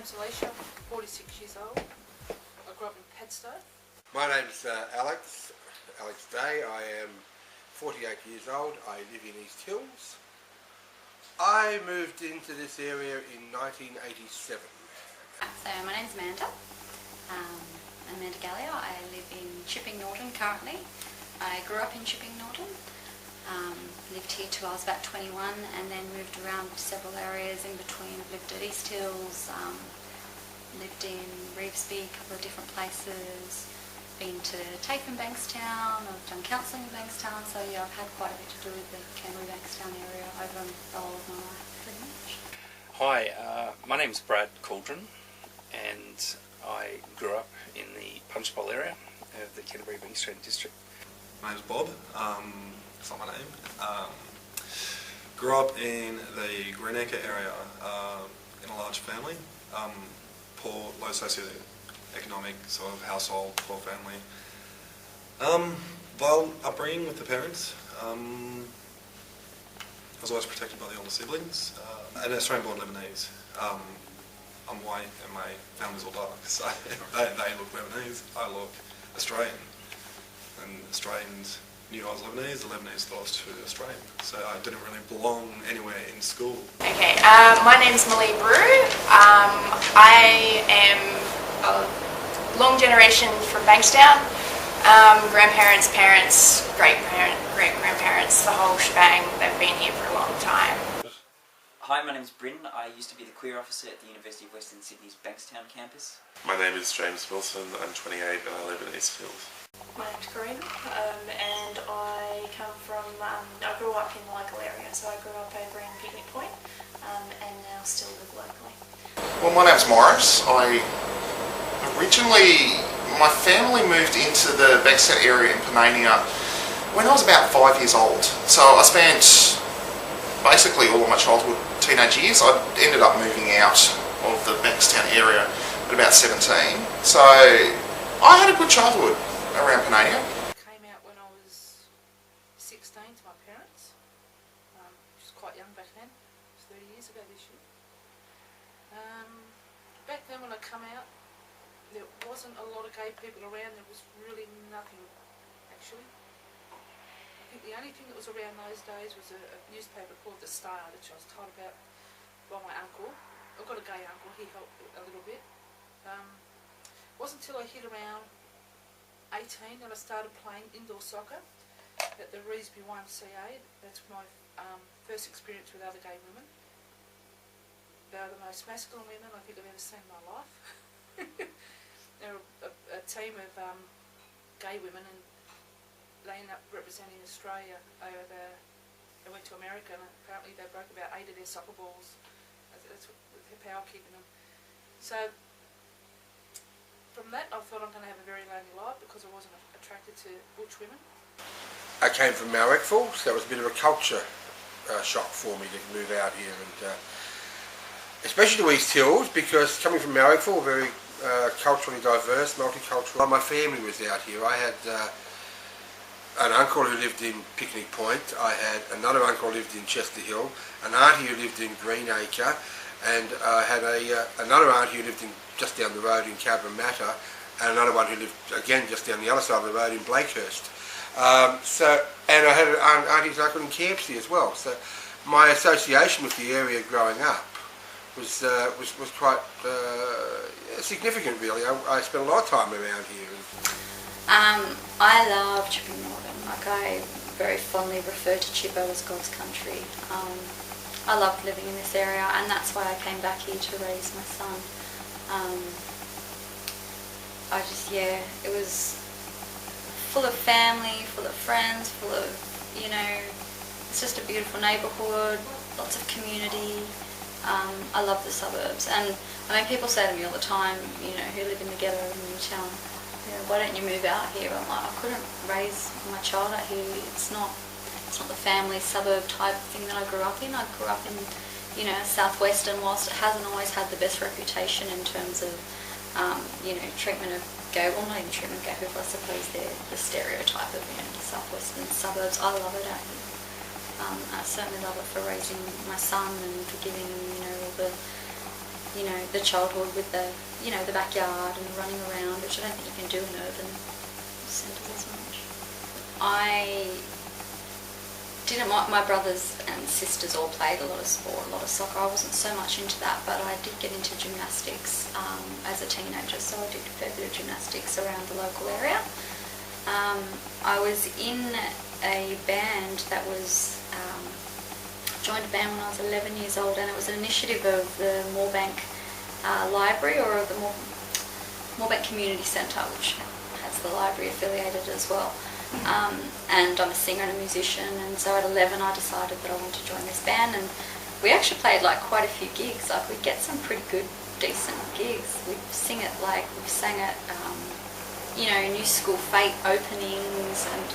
name's Alicia, I'm 46 years old. I grew up in Padstow. My name's Alex Day. I am 48 years old. I live in East Hills. I moved into this area in 1987. So my name's Amanda. I'm Amanda Gallia. I live in Chipping Norton currently. I grew up in Chipping Norton. Lived here till I was about 21 and then moved around several areas in between. I've lived at East Hills, lived in Revesby, a couple of different places, been to TAFE in Bankstown, I've done counselling in Bankstown, so yeah, I've had quite a bit to do with the Canberra-Bankstown area over the whole of my life, pretty much. Hi, my name's Brad Cauldron and I grew up in the Punchbowl area of the Canterbury-Bankstown district. My name's Bob, that's not my name. Grew up in the Greenacre area in a large family, poor, low socio-economic sort of household, poor family. Violent upbringing with the parents. I was always protected by the older siblings. An Australian-born Lebanese. I'm white and my family's all dark, so they look Lebanese, I look Australian. And Australians knew I was Lebanese, the Lebanese thought I was too Australian, so I didn't really belong anywhere in school. Okay, my name's Millie Brew. I am a long generation from Bankstown. Grandparents, parents, great-grandparents, the whole shebang. They've been here for a long time. Hi, my name's Bryn. I used to be the queer officer at the University of Western Sydney's Bankstown campus. My name is James Wilson, I'm 28 and I live in East Hills. My name's Karina and I come from, I grew up in the local area, so I grew up over in Picnic Point and now still live locally. Well, my name's Morris. My family moved into the Bankstown area in Panania when I was about 5 years old. So I spent basically all of my childhood, teenage years. I ended up moving out of the Bankstown area at about 17. So I had a good childhood around Panania. Came out when I was 16 to my parents. Which was quite young back then. It was 30 years ago this year. Back then when I come out, there wasn't a lot of gay people around. There was really nothing, actually. I think the only thing that was around those days was a newspaper called The Star, which I was told about by my uncle. I've got a gay uncle, he helped a little bit. It wasn't until I hit around 18 that I started playing indoor soccer at the Revesby YMCA. That's my first experience with other gay women. They are the most masculine women I think I've ever seen in my life. They're a team of gay women, and they ended up representing Australia over they went to America, and apparently they broke about 8 of their soccer balls. That's what their power kicking them. So from that I thought I'm going to have a very lonely life because I wasn't attracted to butch women. I came from Marrickville, so it was a bit of a culture shock for me to move out here, and especially to East Hills, because coming from Marrickville, very culturally diverse, multicultural. My family was out here. I had an uncle who lived in Picnic Point, I had another uncle who lived in Chester Hill, an auntie who lived in Greenacre, and I had another auntie who lived just down the road in Cabramatta, and another one who lived again just down the other side of the road in Blakehurst. And I had an auntie's uncle in Campsie as well. So my association with the area growing up was quite significant, really. I spent a lot of time around here. I love Chipping Norton. Like, I very fondly refer to Chippo as God's country. I loved living in this area, and that's why I came back here to raise my son. It was full of family, full of friends, full of, it's just a beautiful neighbourhood, lots of community. I love the suburbs, and people say to me all the time, who live in the ghetto in Newtown, why don't you move out here? I'm like, I couldn't raise my child out here. It's not the family suburb type thing that I grew up in. I grew up in, southwest, and whilst it hasn't always had the best reputation in terms of, treatment of gay, well, not even treatment of gay people, I suppose they're the stereotype of, the southwestern suburbs. I love it out here. I certainly love it for raising my son and for giving him, all the, you know, the childhood with the, you know, the backyard and the running around, which I don't think you can do in urban centres as much. I didn't, my brothers and sisters all played a lot of sport, a lot of soccer. I wasn't so much into that, but I did get into gymnastics as a teenager, so I did a fair bit of gymnastics around the local area. I was in a band that was, joined a band when I was 11 years old, and it was an initiative of the Moorebank Library, or the Moorebank Community Centre, which has the library affiliated as well. And I'm a singer and a musician, and so at 11 I decided that I wanted to join this band, and we actually played like quite a few gigs. Like we'd get some pretty good, decent gigs. We'd sing at we've sang at you know, New School Fate openings, and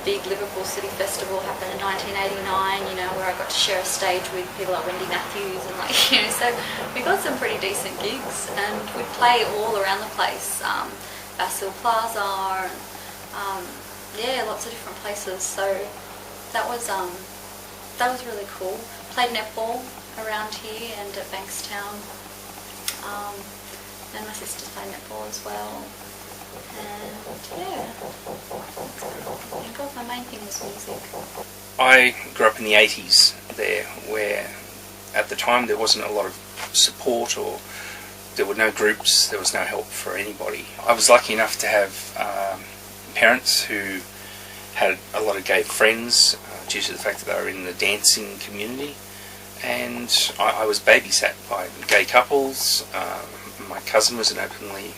big Liverpool City Festival happened in 1989, you know, where I got to share a stage with people like Wendy Matthews and like, you know, so we got some pretty decent gigs, and we'd play all around the place, Basil Plaza, and yeah, lots of different places. So that was really cool. Played netball around here and at Bankstown, and my sisters played netball as well. And yeah, my main thing was music. I grew up in the 80s there, where at the time there wasn't a lot of support, or there were no groups, there was no help for anybody. I was lucky enough to have parents who had a lot of gay friends due to the fact that they were in the dancing community, and I was babysat by gay couples. My cousin was an openly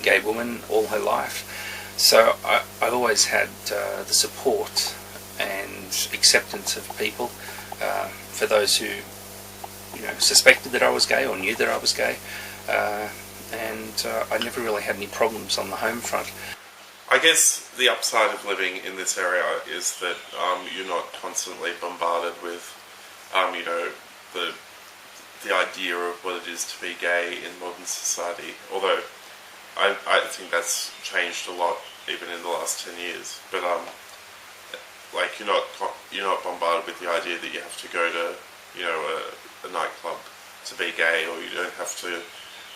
gay woman all her life, so I always had the support and acceptance of people, for those who, you know, suspected that I was gay or knew that I was gay, and I never really had any problems on the home front. I guess the upside of living in this area is that you're not constantly bombarded with, you know, the idea of what it is to be gay in modern society. Although I think that's changed a lot even in the last 10 years. But like you're not bombarded with the idea that you have to go to, you know, a nightclub to be gay, or you don't have to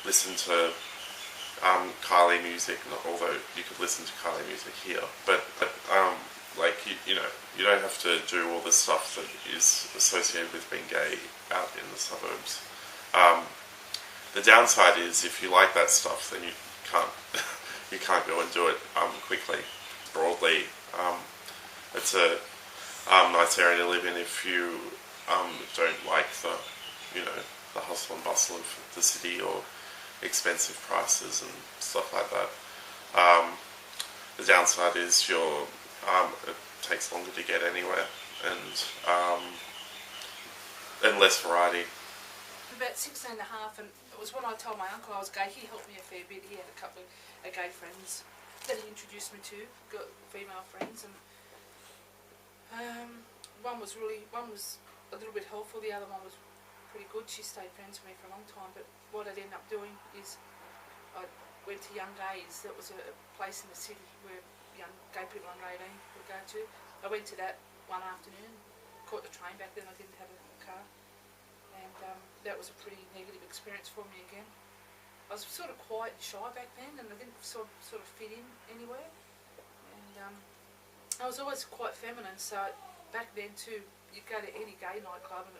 listen to Kylie music, although you could listen to Kylie music here, but like you know, you don't have to do all the stuff that is associated with being gay out in the suburbs. The downside is if you like that stuff, then you can't go and do it quickly. Broadly, it's a nice area to live in if you don't like the hustle and bustle of the city, or expensive prices and stuff like that. The downside is it takes longer to get anywhere, and less variety. About 16 and a half, and it was when I told my uncle I was gay. He helped me a fair bit. He had a couple of gay friends that he introduced me to, got female friends, and one was a little bit helpful, the other one was pretty good. She stayed friends with me for a long time, but what I'd end up doing is I went to Young Gays. That was a place in the city where young gay people under 18 would go to. I went to that one afternoon, caught the train back then. I didn't have a car, and that was a pretty negative experience for me again. I was sort of quiet and shy back then, and I didn't sort of fit in anywhere, and I was always quite feminine, so back then too, you'd go to any gay nightclub and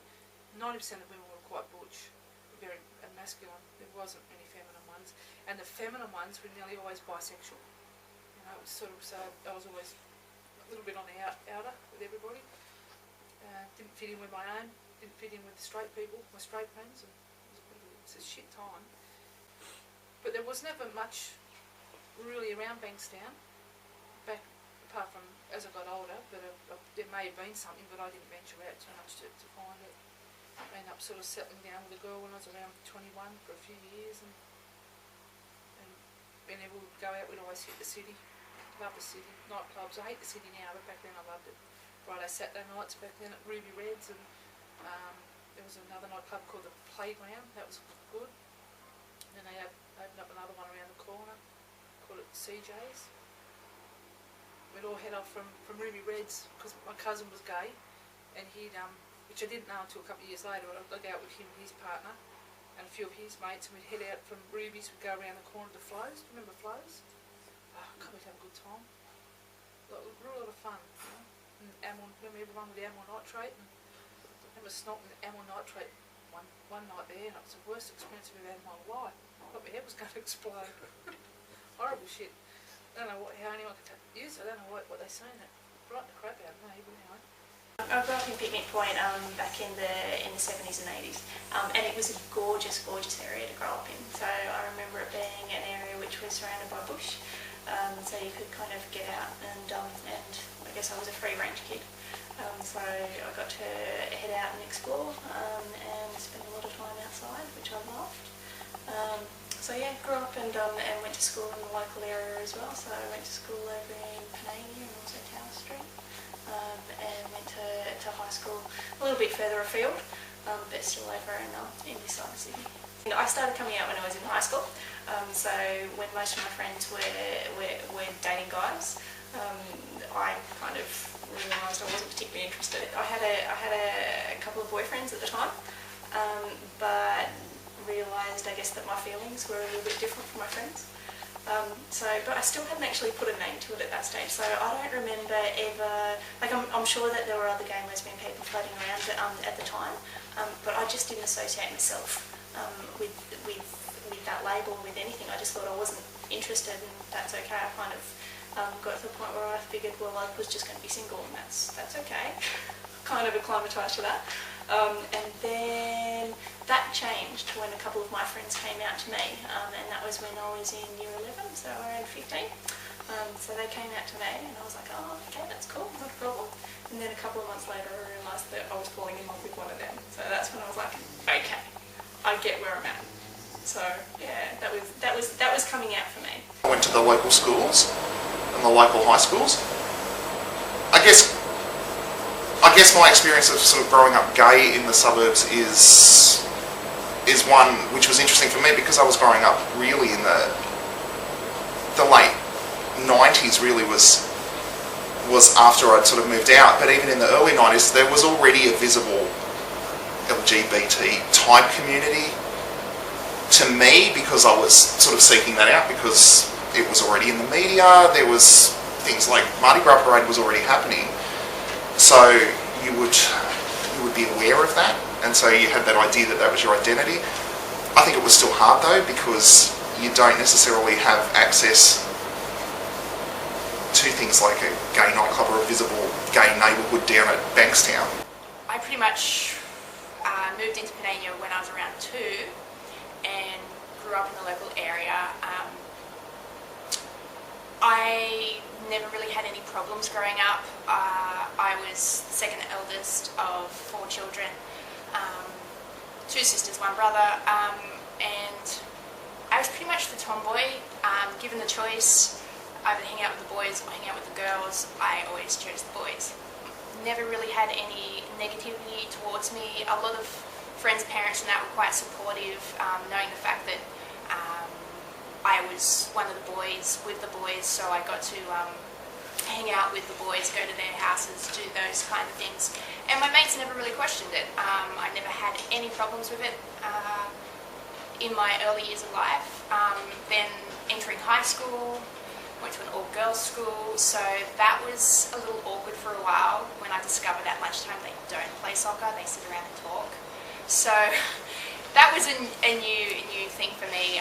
90% of women were quite butch, very masculine. There wasn't any feminine ones, and the feminine ones were nearly always bisexual. You know, it was sort of, so I was always a little bit on the outer with everybody. Didn't fit in with my own, didn't fit in with the straight people, my straight friends, and it was a shit time. But there was never much really around Bankstown, back apart from as I got older, but there may have been something, but I didn't venture out too much to find it. I ended up sort of settling down with a girl when I was around 21 for a few years, and whenever we would go out, we'd always hit the city. Love the city, nightclubs. I hate the city now, but back then I loved it. Friday, Saturday nights back then at Ruby Reds, and there was another nightclub called the Playground. That was good. And then they opened up another one around the corner, called it CJ's. We'd all head off from Ruby Reds because my cousin was gay, and he'd which I didn't know until a couple of years later. I'd go out with him and his partner and a few of his mates, and we'd head out from Ruby's, we'd go around the corner to Flo's. Do you remember Flo's? Oh, God, we'd have a good time. Like, real lot of fun, you know? And amyl, remember everyone with amyl nitrate? And I remember snorting amyl nitrate one night there, and it was the worst experience I've ever had in my life. I thought my head was going to explode. Horrible shit. I don't know how anyone could use it. I don't know what they're saying. It frightened the crap out of me, but anyway. I grew up in Picnic Point back in the 70s and 80s, and it was a gorgeous area to grow up in. So I remember it being an area which was surrounded by bush, so you could kind of get out and I guess I was a free range kid. So I got to head out and explore and spend a lot of time outside, which I loved. So yeah, grew up and went to school in the local area as well. So I went to school over in Panania and also Tower Street, and went to high school a little bit further afield, but still over in this side of Sydney. And I started coming out when I was in high school. So when most of my friends were dating guys, I kind of realised I wasn't particularly interested. I had a couple of boyfriends at the time, but realised, I guess, that my feelings were a little bit different from my friends. But I still hadn't actually put a name to it at that stage. So I don't remember ever, like I'm sure that there were other gay and lesbian people floating around at the time, but I just didn't associate myself with that label, with anything. I just thought I wasn't interested, and that's okay. I kind of got to the point where I figured, well, I was just going to be single, and that's okay. Kind of acclimatised to that. And then that changed when a couple of my friends came out to me, and that was when I was in year 11, so around 15. So they came out to me, and I was like, oh, okay, that's cool, not a problem. And then a couple of months later, I realised that I was falling in love with one of them. So that's when I was like, okay, I get where I'm at. So yeah, that was coming out for me. I went to the local schools and the local high schools. I guess my experience of sort of growing up gay in the suburbs is one which was interesting for me, because I was growing up really in the late 90s. Really was after I'd sort of moved out, but even in the early 90s there was already a visible LGBT type community to me, because I was sort of seeking that out, because it was already in the media. There was things like Mardi Gras Parade was already happening. So you would be aware of that, and so you had that idea that was your identity. I think it was still hard though, because you don't necessarily have access to things like a gay nightclub or a visible gay neighbourhood down at Bankstown. I pretty much moved into Panania when I was around 2 and grew up in the local area. I never really had any problems growing up. I was the second eldest of 4 children, 2 sisters, 1 brother, and I was pretty much the tomboy. Given the choice, either hang out with the boys or hang out with the girls, I always chose the boys. Never really had any negativity towards me. A lot of friends, parents and that were quite supportive, knowing the fact that I was one of the boys with the boys, so I got to hang out with the boys, go to their houses, do those kind of things. And my mates never really questioned it. I never had any problems with it in my early years of life. Then entering high school, went to an all-girls school, so that was a little awkward for a while when I discovered at lunchtime they don't play soccer, they sit around and talk. So that was a new thing for me,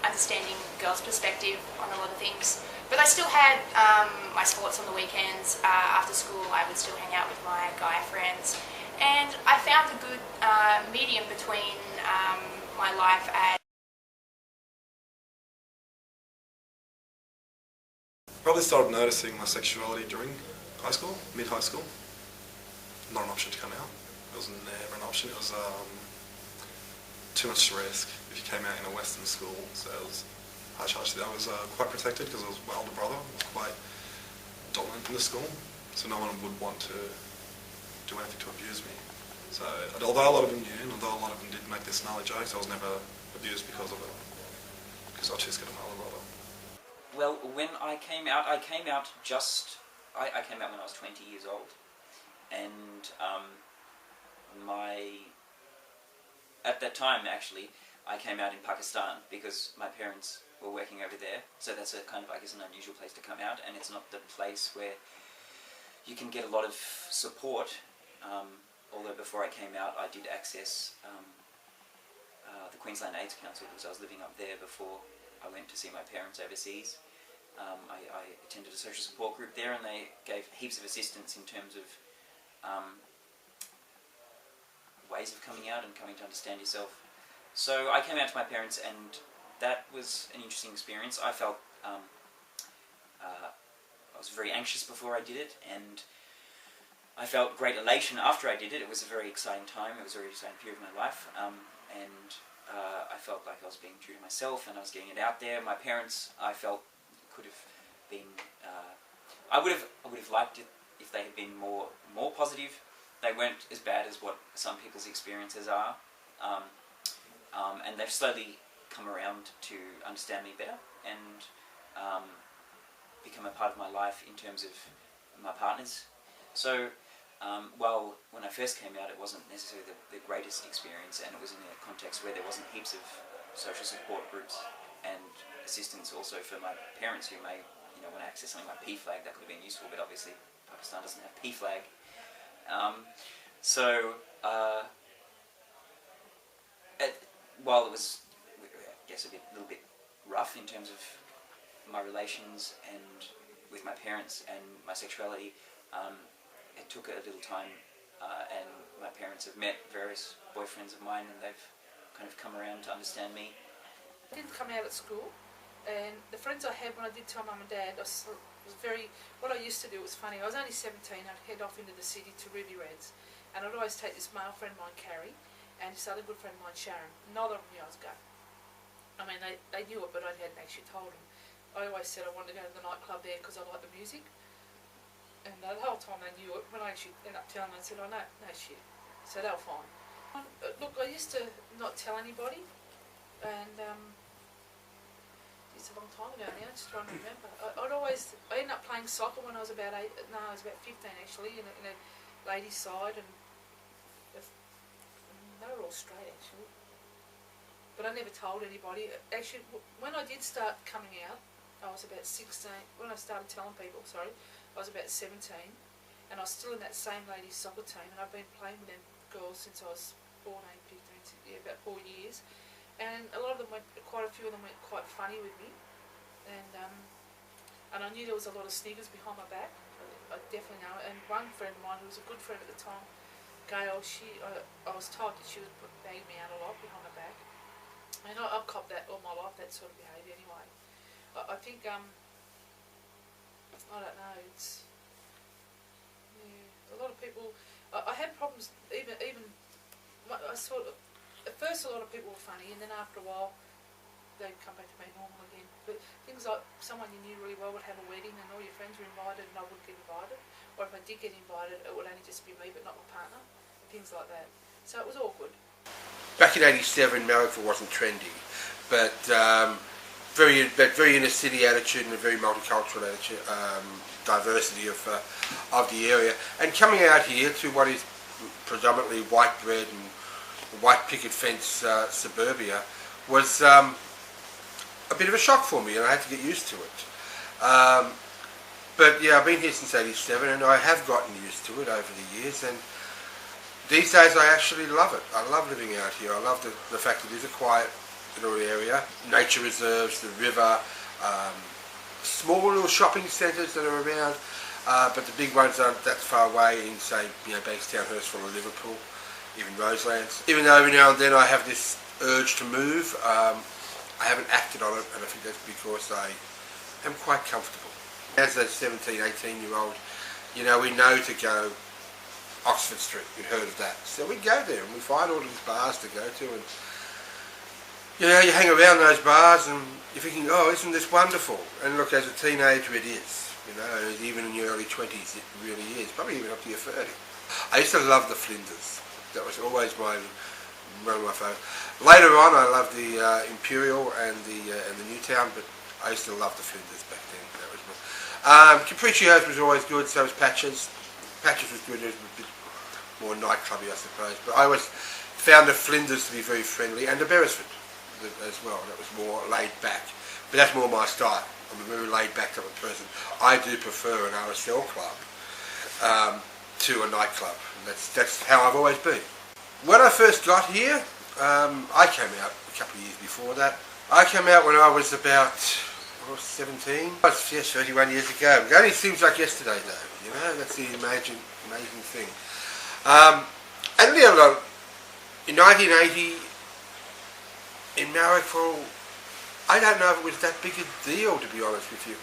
understanding girls' perspective on a lot of things. But I still had my sports on the weekends. After school I would still hang out with my guy friends. And I found a good medium between my life as... Probably started noticing my sexuality during high school, mid-high school. Not an option to come out. It was never an option. It was too much risk if you came out in a Western school. So it was harsh. I was quite protected because I was my older brother. I was quite dominant in the school, so no one would want to do anything to abuse me. So although a lot of them knew, and although a lot of them did make their snarly jokes, I was never abused because of it. Because I was too scared of my older brother. Well, when I came out when I was 20 years old, and at that time actually, I came out in Pakistan because my parents were working over there. So that's a kind of, I guess, an unusual place to come out, and it's not the place where you can get a lot of support. Although before I came out, I did access the Queensland AIDS Council because I was living up there before I went to see my parents overseas. I attended a social support group there, and they gave heaps of assistance in terms of ways of coming out and coming to understand yourself. So I came out to my parents, and that was an interesting experience. I felt I was very anxious before I did it, and I felt great elation after I did it. It was a very exciting time. It was a very exciting period of my life, and I felt like I was being true to myself, and I was getting it out there. My parents, I felt, could have been. I would have liked it if they had been more positive. They weren't as bad as what some people's experiences are, and they've slowly come around to understand me better and become a part of my life in terms of my partners. So, while when I first came out, it wasn't necessarily the greatest experience, and it was in a context where there wasn't heaps of social support groups and assistance also for my parents who may, want to access something like PFLAG. That could have been useful, but obviously Pakistan doesn't have PFLAG. While it was, I guess, a little bit rough in terms of my relations and with my parents and my sexuality, it took a little time, and my parents have met various boyfriends of mine, and they've kind of come around to understand me. I didn't come out at school, and the friends I had when I did tell Mum and Dad, what I used to do was funny. I was only 17, I'd head off into the city to Ruby Reds, and I'd always take this male friend of mine, Carrie, and this other good friend of mine, Sharon. Neither of them knew I was gay. I mean, they knew it, but I hadn't actually told them. I always said I wanted to go to the nightclub there because I liked the music, and the whole time they knew it. When I actually ended up telling them, I said, oh no shit. So they were fine. Look, I used to not tell anybody, and it's a long time ago now, just trying to remember. I ended up playing soccer when I was about 15 actually, in a ladies' side, and they were all straight actually. But I never told anybody. Actually, when I did start coming out, I was about 16. When I started telling people, I was about 17, and I was still in that same ladies' soccer team, and I've been playing with them girls since I was 14, 15, about 4 years. And a lot of them quite a few of them went quite funny with me, and I knew there was a lot of sniggers behind my back. I definitely know. And one friend of mine who was a good friend at the time, Gail, I was told that she was bagging me out a lot behind my back. And I've copped that all my life, that sort of behaviour anyway. I think, I don't know, it's, a lot of people, I had problems, even I sort of, at first a lot of people were funny, and then after a while, they'd come back to being normal again. But things like someone you knew really well would have a wedding and all your friends were invited and I wouldn't get invited. Or if I did get invited, it would only just be me but not my partner. Things like that. So it was awkward. Back in '87, Marrickville wasn't trendy, but very inner city attitude and a very multicultural attitude, diversity of the area. And coming out here to what is predominantly white bread and white picket fence suburbia was a bit of a shock for me, and I had to get used to it. But yeah, I've been here since '87, and I have gotten used to it over the years, and these days I actually love it. I love living out here. I love the fact that it is a quiet little area. Nature reserves, the river, small little shopping centres that are around, but the big ones aren't that far away in, say, Bankstown, Hurstville or Liverpool, even Roselands. Even though every now and then I have this urge to move, I haven't acted on it, and I think that's because I am quite comfortable. As a 17, 18-year-old, we know to go Oxford Street. You've heard of that. So we go there and we find all these bars to go to, and you hang around those bars and you're thinking, oh, isn't this wonderful? And look, as a teenager it is, even in your early 20s it really is, probably even up to your 30. I used to love the Flinders. That was always one of my favourites. Later on I loved the Imperial and the Newtown, but I used to love the Flinders back then. That was Capriccio's was always good, so was Patches. Patches was good. It was a bit more nightclubby, I suppose. But I always found the Flinders to be very friendly, and the Beresford as well. That was more laid back. But that's more my style. I'm a very laid back type of person. I do prefer an RSL club to a nightclub. That's how I've always been. When I first got here, I came out a couple of years before that. I came out when I was about 17. Yes, 31 years ago. It only seems like yesterday though, you know, that's the amazing thing. And you know, in 1980, in Marrickville, I don't know if it was that big a deal, to be honest with you.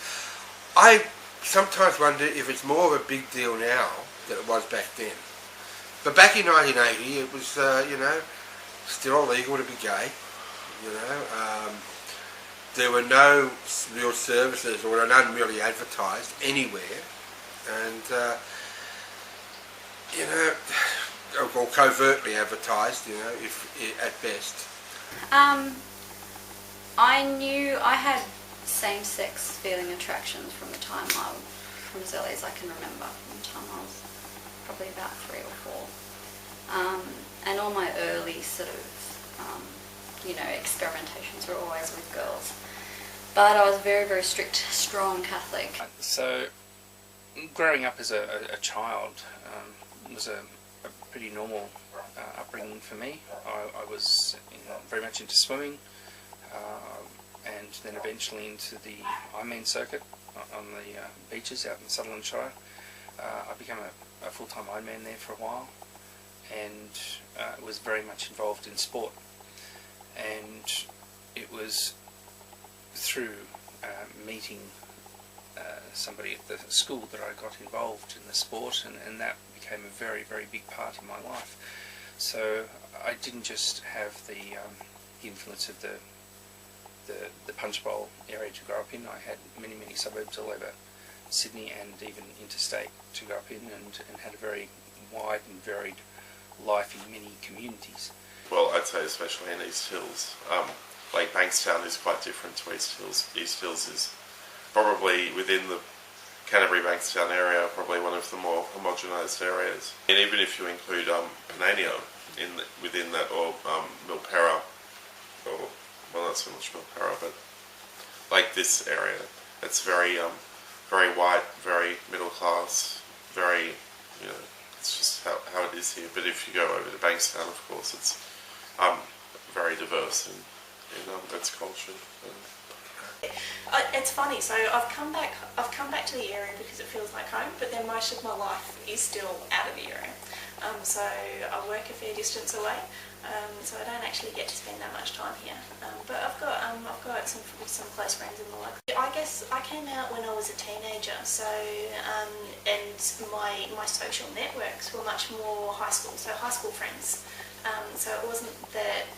I sometimes wonder if it's more of a big deal now than it was back then. But back in 1980, it was, you know, still illegal to be gay, you know. There were no real services, or none really advertised anywhere, and you know, or covertly advertised, you know, if at best. I knew I had same-sex feeling attractions from the time from as early as I can remember, from the time I was probably about 3 or 4. And all my early sort of, you know, experimentations were always with girls. But I was very, very strict, strong Catholic. So, growing up as a child was a pretty normal upbringing for me. I was very much into swimming, and then eventually into the Ironman circuit on the beaches out in Sutherland Shire. I became a full-time Ironman there for a while, and was very much involved in sport. And it was through meeting somebody at the school that I got involved in the sport, and that became a very, very big part of my life. So I didn't just have the influence of the Punch Bowl area to grow up in. I had many, many suburbs all over Sydney and even interstate to grow up in, and had a very wide and varied life in many communities. Well, I'd say especially in East Hills. Like Bankstown is quite different to East Hills. East Hills is probably within the Canterbury Bankstown area, probably one of the more homogenised areas. And even if you include Panania within that, or Milperra, or well, not so much Milperra, but like this area, it's very very white, very middle class, very, you know, it's just how it is here. But if you go over to Bankstown, of course, it's very diverse in its culture. It's funny. So I've come back to the area because it feels like home, but then most of my life is still out of the area. So I work a fair distance away, so I don't actually get to spend that much time here. But I've got some close friends in the local. I guess I came out when I was a teenager. So and my social networks were much more high school. So high school friends. So it wasn't that.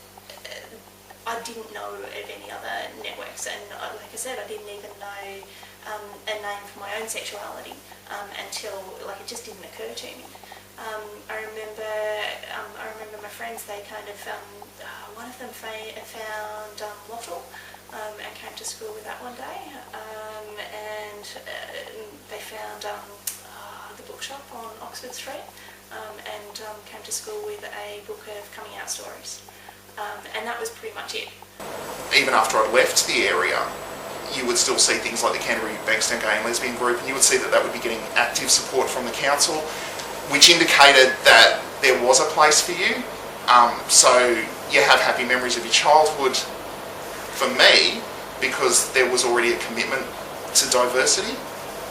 I didn't know of any other networks, and like I said, I didn't even know a name for my own sexuality until, like, it just didn't occur to me. I remember my friends. They kind of one of them found Lottle and came to school with that one day, and they found the bookshop on Oxford Street, and came to school with a book of coming out stories. And that was pretty much it. Even after I left the area, you would still see things like the Canterbury Bankstown Gay and Lesbian group, and you would see that would be getting active support from the council, which indicated that there was a place for you. So you have happy memories of your childhood, for me, because there was already a commitment to diversity,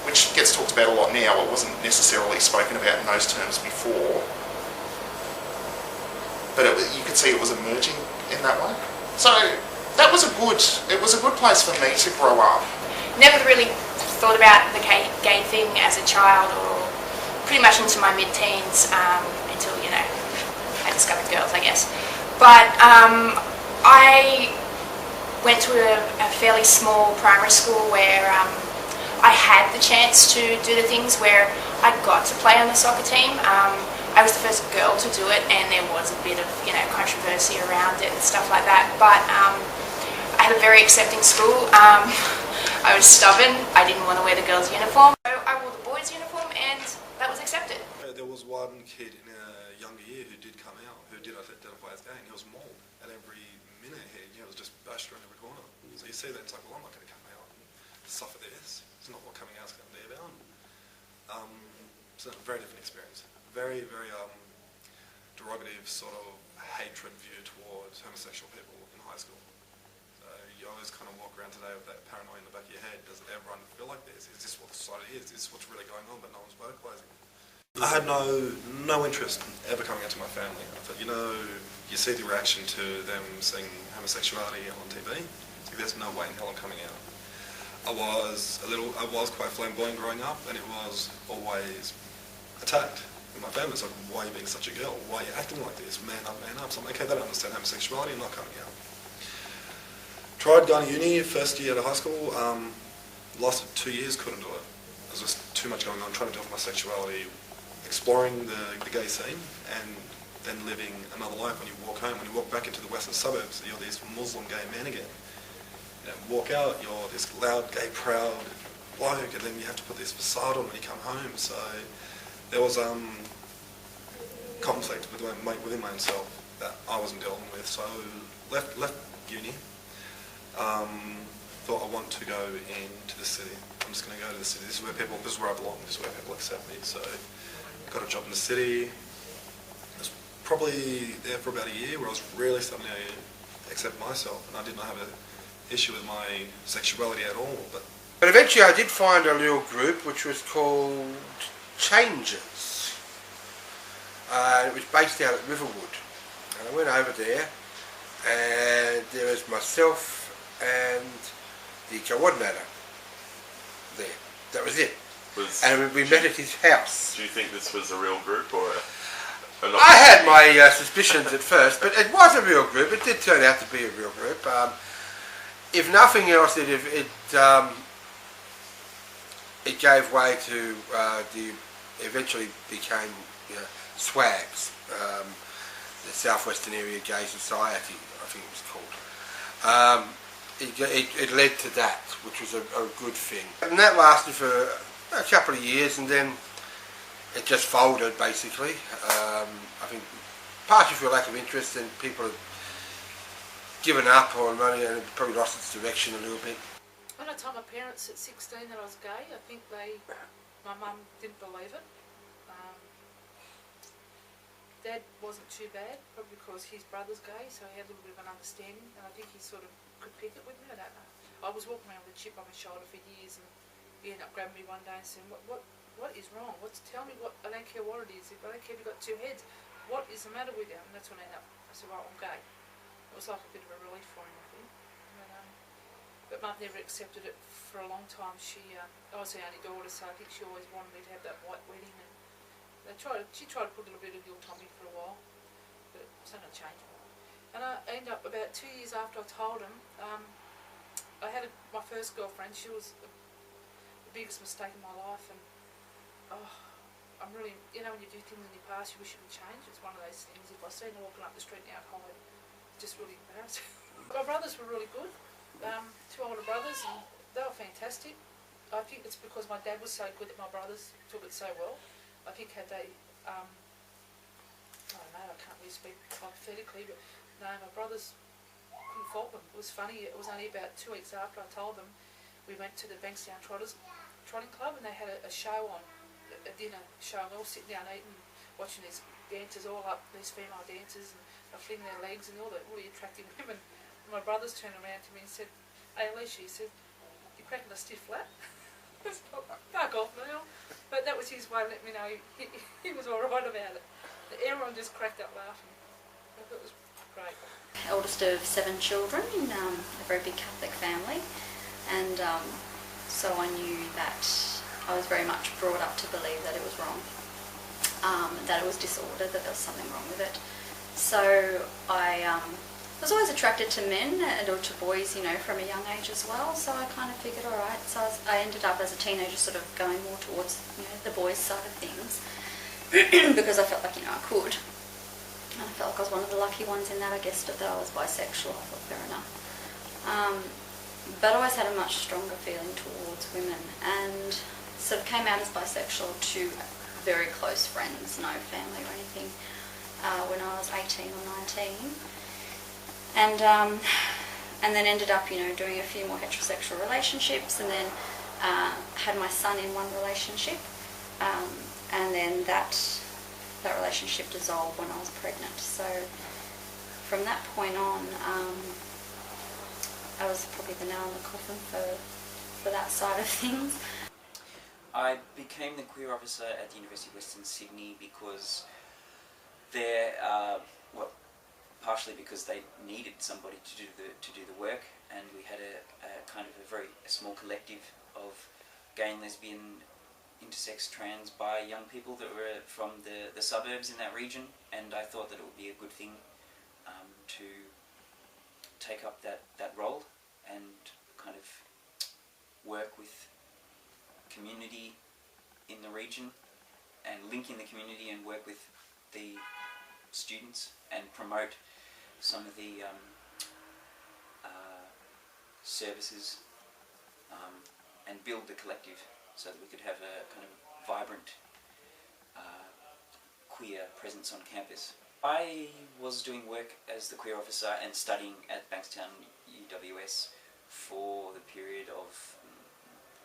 which gets talked about a lot now. It wasn't necessarily spoken about in those terms before. But you could see it was emerging in that way. So that was a good place for me to grow up. Never really thought about the gay thing as a child, or pretty much into my mid-teens, until, you know, I discovered girls, I guess. But I went to a fairly small primary school where I had the chance to do the things where I got to play on the soccer team. I was the first girl to do it, and there was a bit of, you know, controversy around it and stuff like that. But I had a very accepting school. I was stubborn. I didn't want to wear the girls' uniform. So I wore the boys' uniform, and that was accepted. There was one kid in a see that, it's like, well, I'm not going to come out and suffer this. It's not what coming out is going to be about. It's a very different experience. Very, very derogative sort of hatred view towards homosexual people in high school. So you always kind of walk around today with that paranoia in the back of your head. Does everyone feel like this? Is this what the society is? Is this what's really going on, but no one's vocalising? I had no interest ever coming out to my family. I thought, you see the reaction to them seeing homosexuality on TV. So there's no way in hell I'm coming out. I was quite flamboyant growing up, and it was always attacked in my family. It's like, why are you being such a girl? Why are you acting like this? Man up, man up. So I'm like, okay, they don't understand homosexuality, I'm not coming out. Tried going to uni, first year of high school, lasted 2 years, couldn't do it. There was just too much going on, trying to deal with my sexuality, exploring the gay scene, and then living another life. When you walk home, when you walk back into the western suburbs, you're this Muslim gay man again. Walk out, you're this loud, gay, proud bloke, and then you have to put this facade on when you come home. So there was conflict within my own self that I wasn't dealing with. So left uni. Thought I want to go into the city. I'm just going to go to the city. This is where I belong. This is where people accept me. So got a job in the city. I was probably there for about a year where I was really starting to accept myself, and I did not have an issue with my sexuality at all. But eventually I did find a little group which was called Changes. It was based out at Riverwood. And I went over there, and there was myself and the coordinator there. That was it. And we met at his house. Do you think this was a real group or I had my suspicions at first, but it was a real group. It did turn out to be a real group. If nothing else, it gave way to eventually became SWAGS, the Southwestern Area Gay Society, I think it was called. It led to that, which was a good thing. And that lasted for a couple of years, and then it just folded, basically. I think partially for lack of interest, and people had given up on money and it probably lost its direction a little bit. When I told my parents at 16 that I was gay, I think my mum didn't believe it. Dad wasn't too bad, probably because his brother's gay, so he had a little bit of an understanding, and I think he sort of could pick it with me, I don't know. I was walking around with a chip on my shoulder for years, and he ended up grabbing me one day and saying, what is wrong? Tell me what, I don't care what it is, I don't care if you've got two heads, what is the matter with you? And that's when I said, well, I'm gay. It was like a bit of a relief for him, I think. But Mum never accepted it for a long time. I was her only daughter, so I think she always wanted me to have that white wedding, and she tried to put a little bit of guilt on me for a while, but it's not going to change it. And I ended up about 2 years after I told him, I had my first girlfriend. She was the biggest mistake in my life, and I'm really, when you do things in your past you wish you could change. It's one of those things. If I see her walking up the street now at home, it's just really embarrassing. My brothers were really good, 2 older brothers, and they were fantastic. I think it's because my dad was so good that my brothers took it so well. I think had they, I don't know, I can't really speak hypothetically, but no, my brothers couldn't fault them. It was funny, it was only about 2 weeks after I told them, we went to the Bankstown Trotting Club, and they had a show on, a dinner show, and we all sitting down eating, watching these dancers all up, these female dancers, and they're flinging their legs and all that really attractive women. And my brothers turned around to me and said, hey Alicia, he said, you're cracking a stiff flat. Fuck off now. But that was his way of letting me know he was alright about it. Everyone just cracked up laughing. I thought it was great. Eldest of 7 children in a very big Catholic family, and so I knew that I was very much brought up to believe that it was wrong, that it was disordered, that there was something wrong with it. So I was always attracted to men and or to boys, from a young age as well. So I kind of figured, all right. So I ended up as a teenager sort of going more towards, the boys' side of things because I felt like, I could. And I felt like I was one of the lucky ones in that, I guess, that I was bisexual. I thought, fair enough. But I always had a much stronger feeling towards women, and sort of came out as bisexual to very close friends, no family or anything, when I was 18 or 19. And and then ended up, you know, doing a few more heterosexual relationships, and then had my son in one relationship, and then that relationship dissolved when I was pregnant. So from that point on, I was probably the nail in the coffin for that side of things. I became the queer officer at the University of Western Sydney because there, well, partially because they needed somebody to do the work, and we had a kind of a very small collective of gay and lesbian, intersex, trans, bi young people that were from the suburbs in that region, and I thought that it would be a good thing to take up that role and kind of work with community in the region and link in the community and work with the students and promote some of the services and build the collective so that we could have a kind of vibrant queer presence on campus. I was doing work as the queer officer and studying at Bankstown UWS for the period of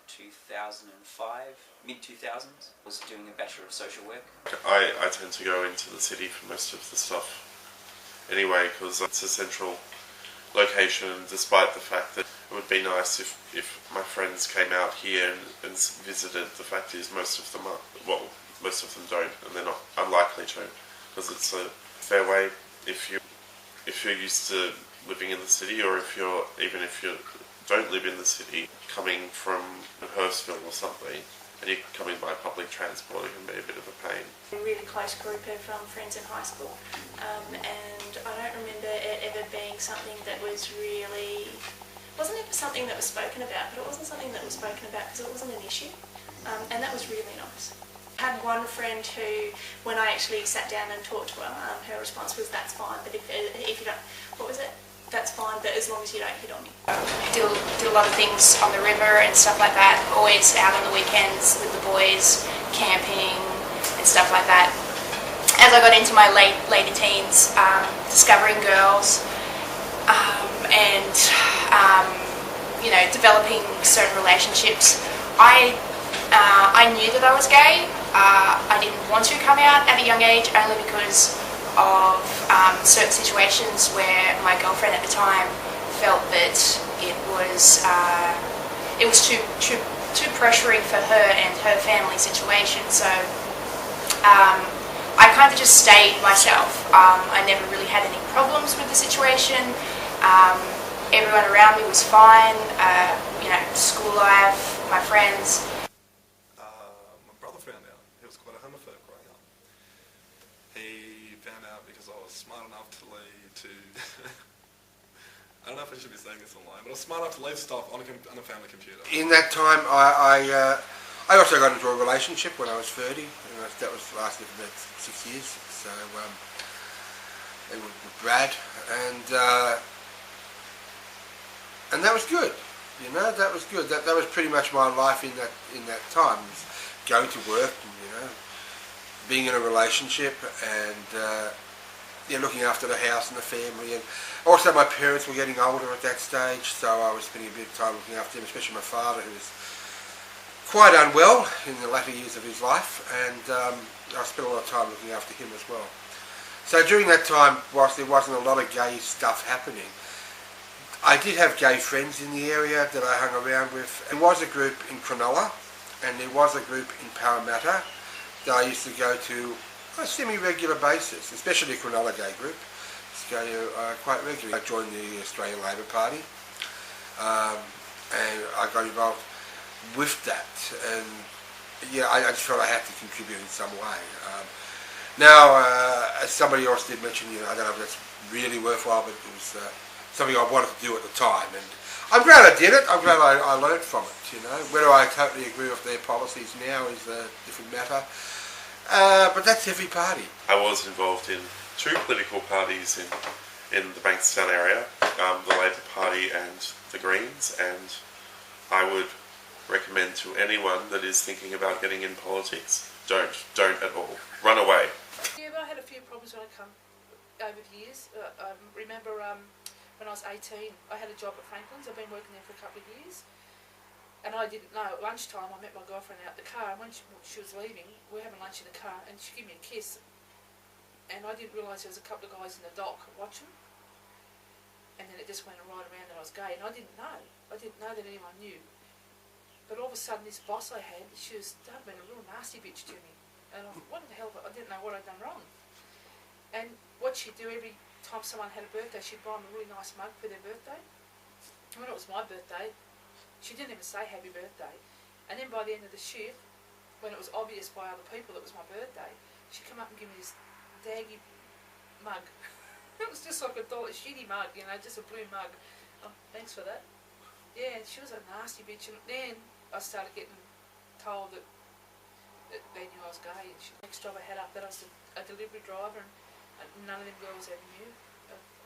2005, mid-2000s. I was doing a Bachelor of Social Work. I tend to go into the city for most of the stuff anyway, because it's a central location, despite the fact that it would be nice if my friends came out here and visited. The fact is most of them don't, and they're not unlikely to, because it's a fair way if you're used to living in the city, or if you don't live in the city, coming from Hurstville or something, and you're coming by public transport, it can be a bit of a pain. A really close group of friends in high school, and I don't remember it ever being something that was really, wasn't ever something that was spoken about, but it wasn't something that was spoken about because it wasn't an issue, and that was really nice. I had one friend who, when I actually sat down and talked to her, her response was, "That's fine, but if you don't," what was it? "That's fine, but as long as you don't hit on me." Did a lot of things on the river and stuff like that, always out on the weekends with the boys, camping and stuff like that. As I got into my later teens, discovering girls and you know, developing certain relationships, I knew that I was gay. I didn't want to come out at a young age, only because of certain situations where my girlfriend at the time felt that it was too pressuring for her and her family situation. So I kind of just stayed myself. I never really had any problems with the situation. Everyone around me was fine. You know, school life, my friends. My brother found out. He was quite a homophobe growing up. He found out because I was smart enough to leave to... I don't know if I should be saying this online, but I was smart enough to leave stuff on a family computer. In that time, I also got into a relationship when I was 30. That was lasted for about 6 years. So, it was with Brad, and that was good. You know, that was good. That was pretty much my life in that time. Was going to work, and, you know, being in a relationship, and looking after the house and the family. And also, my parents were getting older at that stage, so I was spending a bit of time looking after them, especially my father, who was quite unwell in the latter years of his life, and I spent a lot of time looking after him as well. So during that time, whilst there wasn't a lot of gay stuff happening, I did have gay friends in the area that I hung around with. There was a group in Cronulla, and there was a group in Parramatta that I used to go to on a semi-regular basis, especially the Cronulla gay group. I used to go quite regularly. I joined the Australian Labor Party, and I got involved with that, and yeah, I just felt I had to contribute in some way. Now, as somebody else did mention, you know, I don't know if that's really worthwhile, but it was something I wanted to do at the time, and I'm glad I did it. I'm glad I learned from it. You know, whether I totally agree with their policies now is a different matter. But that's every party. I was involved in two political parties in the Bankstown area, the Labor Party and the Greens, and I would recommend to anyone that is thinking about getting in politics, don't at all. Run away. Yeah, I had a few problems when I come over the years. I remember when I was 18, I had a job at Franklin's. I've been working there for a couple of years. And I didn't know, at lunchtime I met my girlfriend out the car, and when she was leaving, we were having lunch in the car, and she gave me a kiss. And I didn't realise there was a couple of guys in the dock watching. And then it just went right around that I was gay, and I didn't know. I didn't know that anyone knew. But all of a sudden this boss I had, she was started being a real nasty bitch to me. And I thought, what the hell, I didn't know what I'd done wrong. And what she'd do every time someone had a birthday, she'd buy them a really nice mug for their birthday. And when it was my birthday, she didn't even say happy birthday. And then by the end of the shift, when it was obvious by other people that it was my birthday, she'd come up and give me this daggy mug. It was just like a shitty mug, you know, just a blue mug. Oh, thanks for that. Yeah, she was a nasty bitch. And then I started getting told that they knew I was gay. And the next job I had up there, I was a delivery driver, and none of them girls ever knew.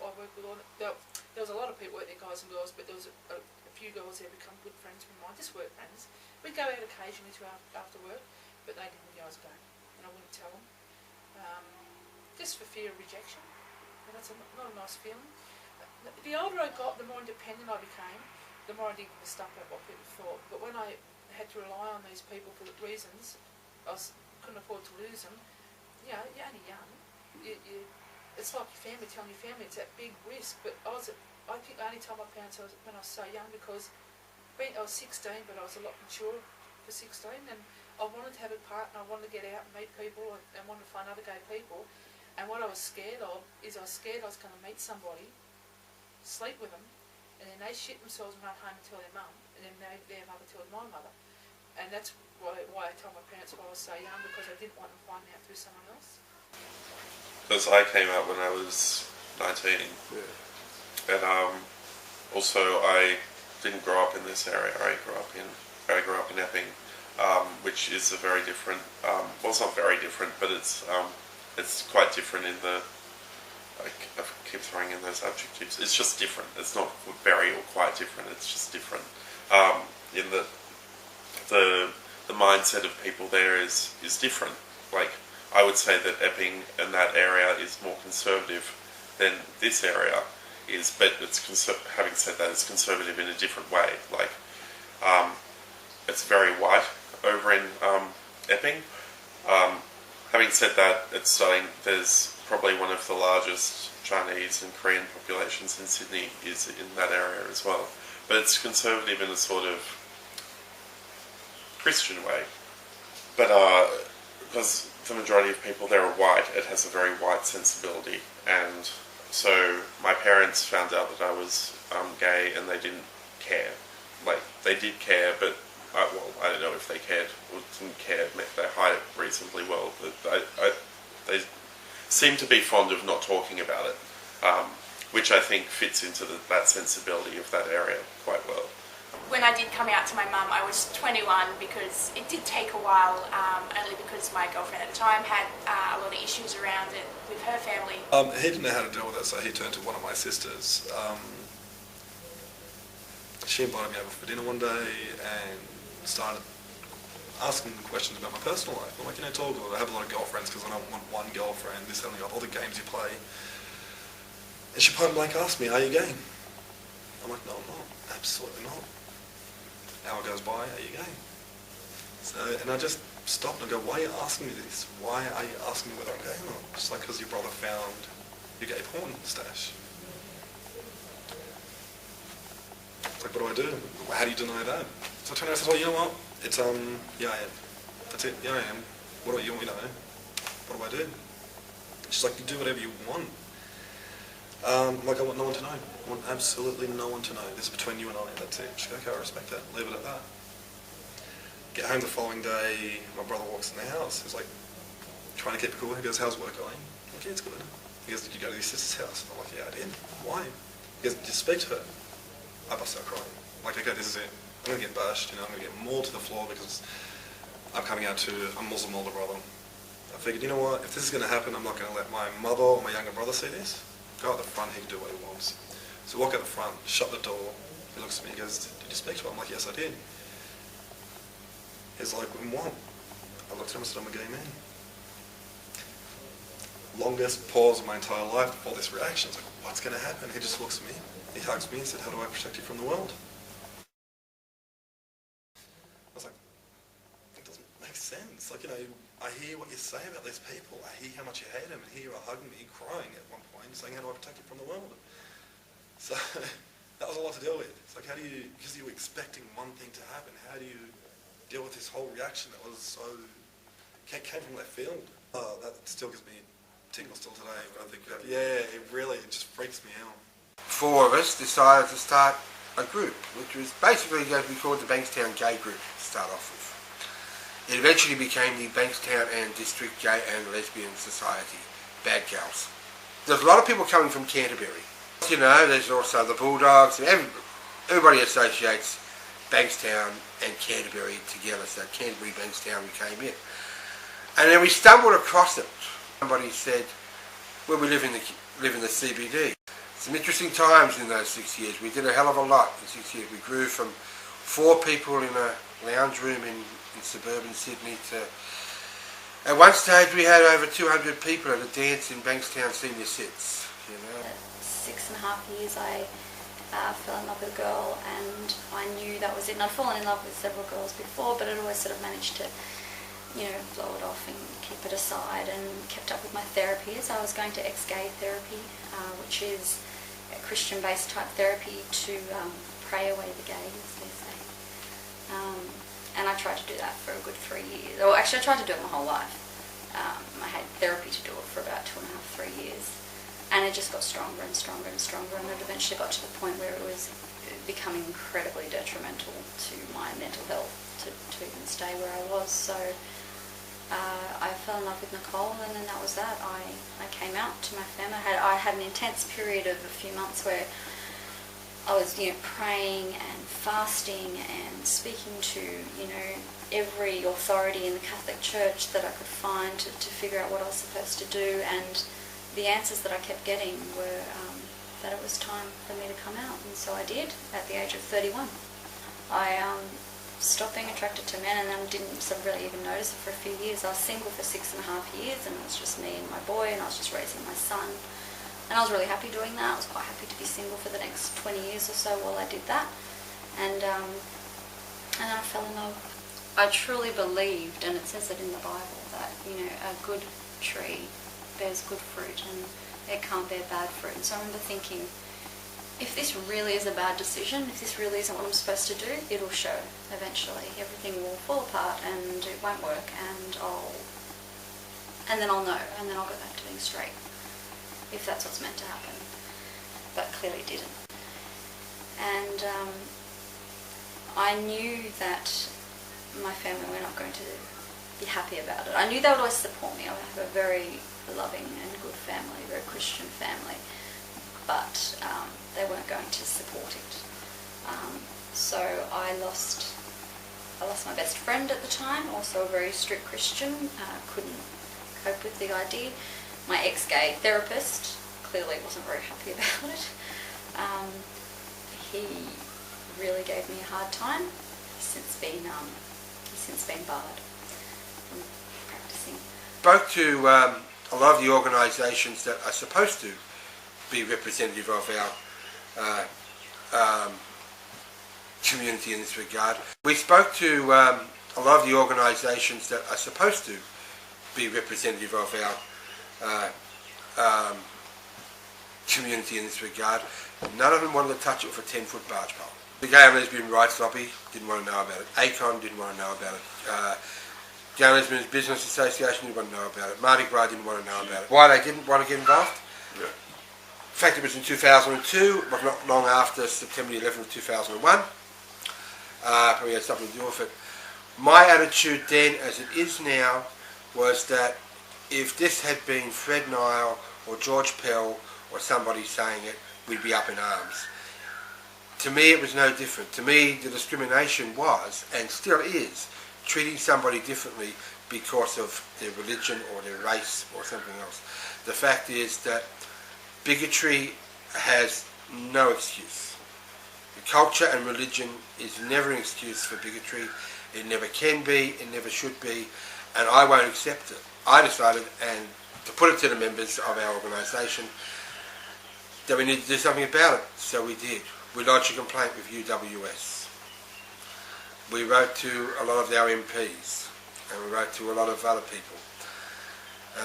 I worked with all there was a lot of people out there, guys and girls, but there was a few girls there become good friends with mine, just work friends. We'd go out occasionally to after work, but they didn't know I was gay, and I wouldn't tell them. Just for fear of rejection, and that's not a nice feeling. The older I got, the more independent I became, the more I didn't give a stuff about what people thought. But when I had to rely on these people for reasons, couldn't afford to lose them. You know, you're only young. It's like your family telling your family, it's that big risk. But I think I only told my parents when I was so young, because I was 16, but I was a lot mature for 16, and I wanted to have a partner, I wanted to get out and meet people, and wanted to find other gay people. And what I was scared of is I was going to meet somebody, sleep with them, and then they shit themselves and run home and tell their mum, and then their mother tells my mother. And that's why I told my parents while I was so young, because I didn't want them finding out through someone else. Because I came out when I was 19, and also I didn't grow up in this area. I grew up in Epping, which is a very different. Well, it's not very different, but it's quite different in the. I keep throwing in those adjectives. It's just different. It's not very or quite different. It's just different. In the mindset of people there is different. Like, I would say that Epping and that area is more conservative than this area is, but having said that, it's conservative in a different way. Like, it's very white over in Epping. Having said that, there's probably one of the largest Chinese and Korean populations in Sydney is in that area as well. But it's conservative in a sort of Christian way. But because the majority of people there are white, it has a very white sensibility. And so my parents found out that I was gay, and they didn't care. Like, they did care, but I don't know if they cared or didn't care. They hide it reasonably well, but they seem to be fond of not talking about it, which I think fits into that sensibility of that area quite well. When I did come out to my mum, I was 21, because it did take a while, only because my girlfriend at the time had a lot of issues around it with her family. He didn't know how to deal with it, so he turned to one of my sisters. She invited me over for dinner one day and started asking questions about my personal life. I'm like, it's all good. I have a lot of girlfriends because I don't want one girlfriend. This only got all the games you play. And she point blank asked me, "Are you gay?" I'm like, "No, I'm not. Absolutely not." Hour goes by, "Are you gay?" So, and I just stopped and go, "Why are you asking me this? Why are you asking me whether I'm gay or not?" Just like because your brother found your gay porn stash. It's like, what do? How do you deny that? So I turned around and said, "Oh, you know what? It's, yeah, I am. That's it. Yeah, I am. What do you want me to know? What do I do?" She's like, "You do whatever you want." Like, I want no one to know. I want absolutely no one to know. This is between you and I, that's it. She's like, "Okay, I respect that. Leave it at that." Get home the following day, my brother walks in the house. He's like, trying to keep it cool. He goes, "How's work going?" I'm like, "Yeah, it's good." He goes, "Did you go to your sister's house?" I'm like, "Yeah, I did." "Why?" He goes, "Did you speak to her?" I bust out crying. I'm like, okay, this is it. I'm going to get bashed, I'm going to get mauled to the floor because I'm coming out to a Muslim older brother. I figured, you know what, if this is going to happen, I'm not going to let my mother or my younger brother see this. Go out the front, he can do what he wants. So walk out the front, shut the door. He looks at me, he goes, "Did you speak to her?" I'm like, "Yes, I did." He's like, "And what?" I looked at him and said, "I'm a gay man." Longest pause of my entire life before this reaction. I was like, what's going to happen? He just looks at me. He hugs me and said, "How do I protect you from the world?" I was like, it doesn't make sense. Like, I hear what you say about these people. I hear how much you hate them, and here you are hugging me, crying at one point, saying, "How do I protect you from the world?" So that was a lot to deal with. It's like, how do you, because you were expecting one thing to happen, how do you deal with this whole reaction that was so, came from left field? Oh, that still gives me tingles still today when I think about it. Yeah, it just freaks me out. 4 of us decided to start a group, which was basically going to be called the Bankstown Gay Group to start off with. It eventually became the Bankstown and District Gay and Lesbian Society, Bad Gals. There's a lot of people coming from Canterbury. There's also the Bulldogs. Everybody associates Bankstown and Canterbury together, so Canterbury, Bankstown, we came in. And then we stumbled across it. Somebody said, well, we live in the CBD. Some interesting times in those 6 years. We did a hell of a lot in 6 years. We grew from 4 people in a lounge room in suburban Sydney to, at one stage we had over 200 people at a dance in Bankstown Senior Sits. 6.5 years I fell in love with a girl, and I knew that was it. And I'd fallen in love with several girls before, but I'd always sort of managed to blow it off and keep it aside, and kept up with my therapy as I was going to ex-gay therapy, which is a Christian-based type therapy to pray away the gays, they say. And I tried to do that for a good 3 years. Well, actually, I tried to do it my whole life. I had therapy to do it for about 2.5, 3 years. And it just got stronger and stronger and stronger, and it eventually got to the point where it was becoming incredibly detrimental to my mental health to even stay where I was. So I fell in love with Nicole, and then that was that. I came out to my family. I had an intense period of a few months where I was praying and fasting and speaking to every authority in the Catholic Church that I could find to figure out what I was supposed to do, and the answers that I kept getting were that it was time for me to come out, and so I did at the age of 31. I stopped being attracted to men, and then didn't really even notice it for a few years. I was single for 6.5 years, and it was just me and my boy, and I was just raising my son, and I was really happy doing that. I was quite happy to be single for the next 20 years or so while I did that, and then I fell in love. I truly believed, and it says it in the Bible, that a good tree bears good fruit and it can't bear bad fruit. And so I remember thinking, if this really is a bad decision, if this really isn't what I'm supposed to do, it'll show eventually. Everything will fall apart and it won't work, and then I'll know, and then I'll go back to being straight, if that's what's meant to happen. But clearly it didn't. And I knew that my family were not going to be happy about it. I knew they would always support me. I have a very loving and good family, a very Christian family, but they weren't going to support it. So I lost my best friend at the time, also a very strict Christian, couldn't cope with the idea. My ex-gay therapist clearly wasn't very happy about it. He really gave me a hard time. He's since been barred from practicing. Spoke to a lot of the organisations that are supposed to be representative of our community in this regard. We spoke to a lot of the organisations that are supposed to be representative of our community in this regard. None of them wanted to touch it with a 10-foot barge pole. The Gay and Lesbian Rights Lobby didn't want to know about it. ACON didn't want to know about it. Gay and Lesbian Business Association didn't want to know about it. Mardi Gras didn't want to know about it. Why they didn't want to get involved? Yeah. In fact, it was in 2002, but not long after September 11th, 2001. Probably had something to do with it. My attitude then, as it is now, was that if this had been Fred Nile or George Pell or somebody saying it, we'd be up in arms. To me, it was no different. To me, the discrimination was, and still is, treating somebody differently because of their religion or their race or something else. The fact is that bigotry has no excuse. The culture and religion is never an excuse for bigotry. It never can be, it never should be, and I won't accept it. I decided, and to put it to the members of our organisation, that we needed to do something about it, so we did. We lodged a complaint with UWS. We wrote to a lot of our MPs, and we wrote to a lot of other people.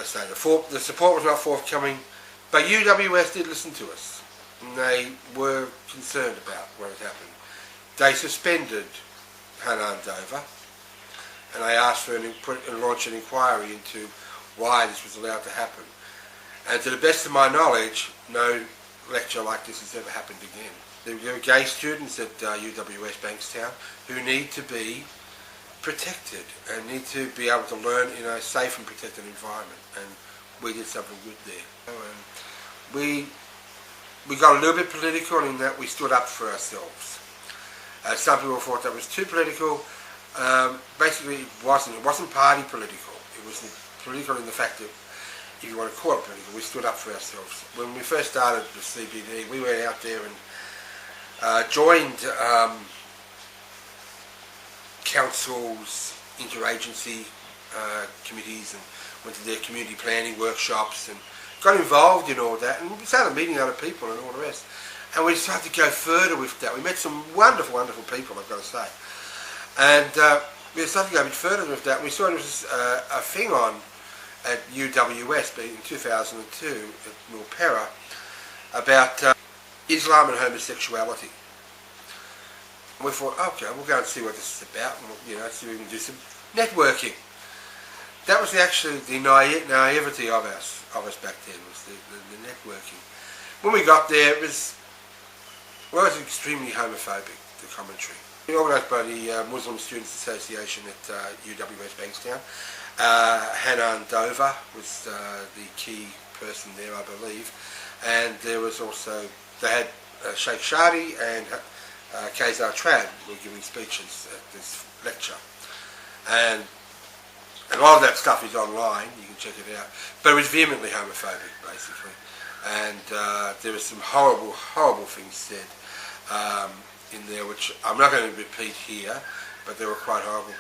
So the support was not forthcoming, but UWS did listen to us, and they were concerned about what had happened. They suspended Hannah and Dover, and they asked for and launched an inquiry into why this was allowed to happen. And to the best of my knowledge, no lecture like this has ever happened again. There are gay students at UWS Bankstown who need to be protected and need to be able to learn in a safe and protected environment, and we did something good there. And we got a little bit political in that we stood up for ourselves. Some people thought that was too political. Basically it wasn't party political. It was political in the fact that, if you want to call it political, we stood up for ourselves. When we first started the CBD, we went out there and joined councils, interagency committees, and went to their community planning workshops and got involved in all that, and we started meeting other people and all the rest. And we decided to go further with that. We met some wonderful, wonderful people, I've got to say. And we decided to go a bit further with that. We saw there was a thing on at UWS in 2002 at Milpera about Islam and homosexuality. And we thought, okay, we'll go and see what this is about, and see if we can do some networking. That was actually the naivety of us back then, was the networking. When we got there, it was extremely homophobic, the commentary. Organised by the Muslim Students Association at UWS Bankstown. Hannah and Dover was the key person there, I believe. And there was also, they had Sheikh Shadi and Kazar Trad were giving speeches at this lecture. And a lot of that stuff is online, you can check it out. But it was vehemently homophobic, basically. And there were some horrible, horrible things said in there, which I'm not going to repeat here, but they were quite horrible.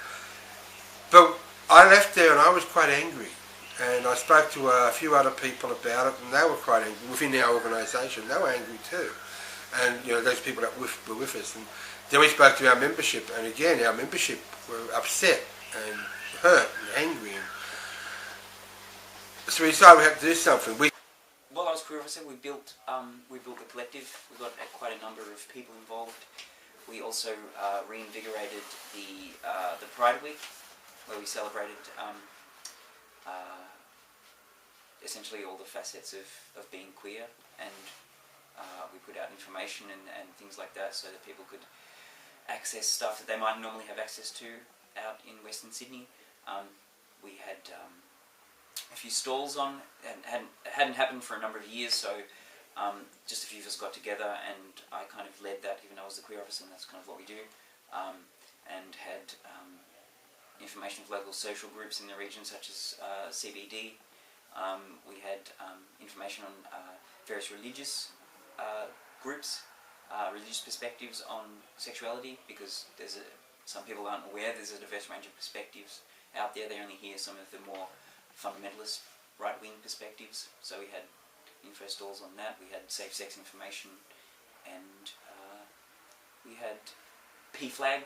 But I left there and I was quite angry, and I spoke to a few other people about it, and they were quite angry. Within our organisation, they were angry too. And those people that were with us. And then we spoke to our membership, and again, our membership were upset and hurt and angry. And so we decided we had to do something. While I was career officer, we built the collective. We got quite a number of people involved. We also reinvigorated the Pride Week, where we celebrated essentially all the facets of being queer, and we put out information and things like that so that people could access stuff that they might normally have access to out in Western Sydney. We had a few stalls on, and it hadn't happened for a number of years, so just a few of us got together, and I kind of led that, even though I was the queer officer, and that's kind of what we do, and had information of local social groups in the region, such as CBD. We had information on various religious groups, religious perspectives on sexuality, because some people aren't aware there's a diverse range of perspectives out there. They only hear some of the more fundamentalist right-wing perspectives. So we had info stalls on that. We had safe sex information, and we had PFLAG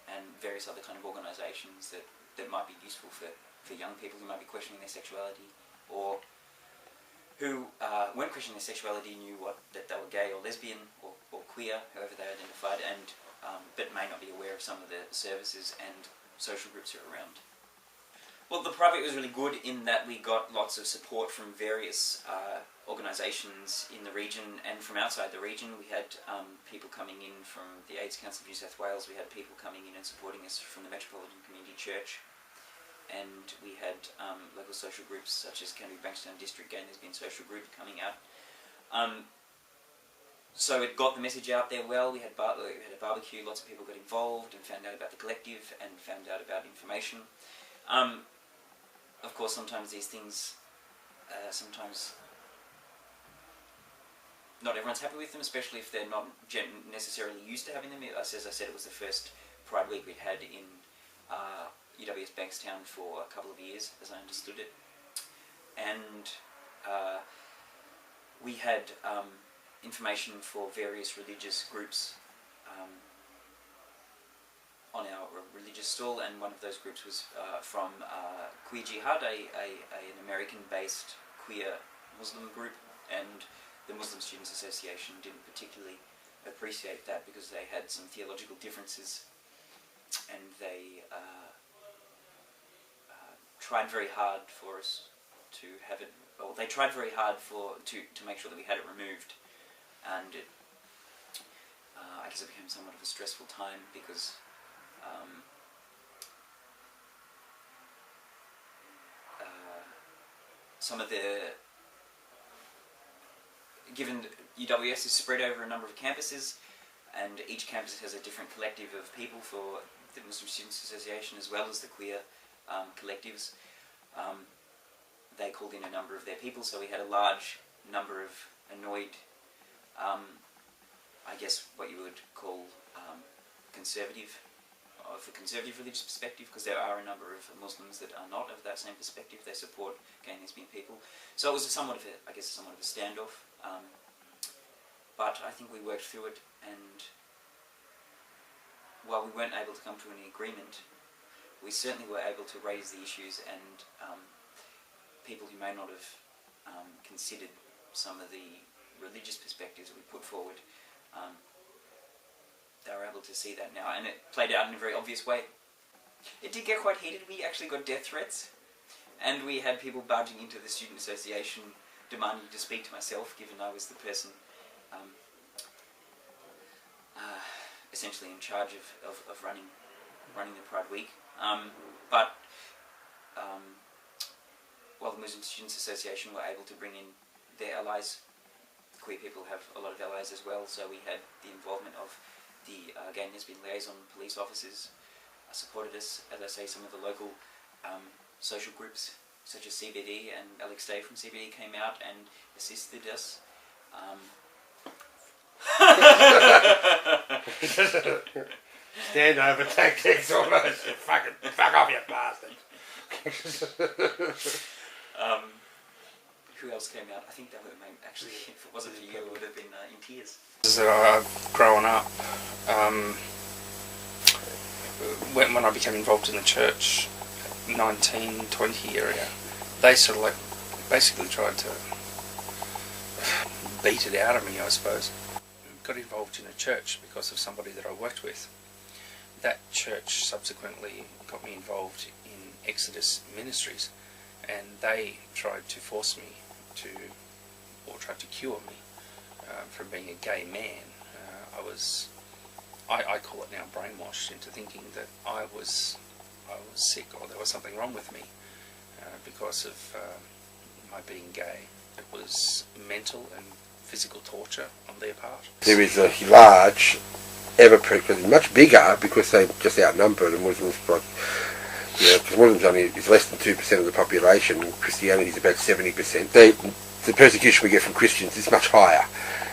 and various other kind of organisations that might be useful for young people who might be questioning their sexuality, or who weren't questioning their sexuality, knew that they were gay or lesbian or queer, however they identified, and but may not be aware of some of the services and social groups that are around. Well, the project was really good in that we got lots of support from various organisations in the region and from outside the region. We had people coming in from the AIDS Council of New South Wales. We had people coming in and supporting us from the Metropolitan Community Church. And we had local social groups such as Canterbury Bankstown District Gay and Lesbian Social Group coming out. So it got the message out there well. We had a barbecue, lots of people got involved and found out about the collective and found out about information. Of course, sometimes these things, sometimes not everyone's happy with them, especially if they're not necessarily used to having them. As I said, it was the first Pride Week we'd had in UWS Bankstown for a couple of years, as I understood it. And we had information for various religious groups on our religious stall, and one of those groups was from Queer Jihad, an American-based queer Muslim group, and the Muslim Students Association didn't particularly appreciate that because they had some theological differences, and they tried very hard for us to have it, well, they tried very hard to make sure that we had it removed, and it, I guess it became somewhat of a stressful time because some of the, given UWS is spread over a number of campuses, and each campus has a different collective of people for the Muslim Students Association as well as the queer collectives. They called in a number of their people, so we had a large number of annoyed, I guess what you would call conservative, of a conservative religious perspective, because there are a number of Muslims that are not of that same perspective. They support gay and lesbian people. So it was somewhat of a standoff. But I think we worked through it, and while we weren't able to come to an agreement, we certainly were able to raise the issues, and people who may not have considered some of the religious perspectives that we put forward, they were able to see that now, and it played out in a very obvious way. It did get quite heated. We actually got death threats, and we had people barging into the student association demanding to speak to myself, given I was the person essentially in charge of running the Pride Week. But while the Muslim Students Association were able to bring in their allies, queer people have a lot of allies as well, so we had the involvement of the gay and lesbian liaison police officers supported us. As I say, some of the local social groups such as CBD, and Alex Day from CBD came out and assisted us. Stand over, tactics almost. Fuck off, you bastard. Who else came out? I think that would have actually, if it wasn't for you, it would have been in tears. Growing up, when I became involved in the church, 1920 area, they sort of like basically tried to beat it out of me, I suppose. Got involved in a church because of somebody that I worked with. That church subsequently got me involved in Exodus Ministries, and they tried to force me to, or tried to cure me from being a gay man. I call it now brainwashed into thinking that I was sick, or there was something wrong with me because of my being gay. It was mental and physical torture on their part. There is a large, much bigger, because they just outnumber the Muslims. Like, because Muslims only is less than 2% of the population, and Christianity is about 70%. The persecution we get from Christians is much higher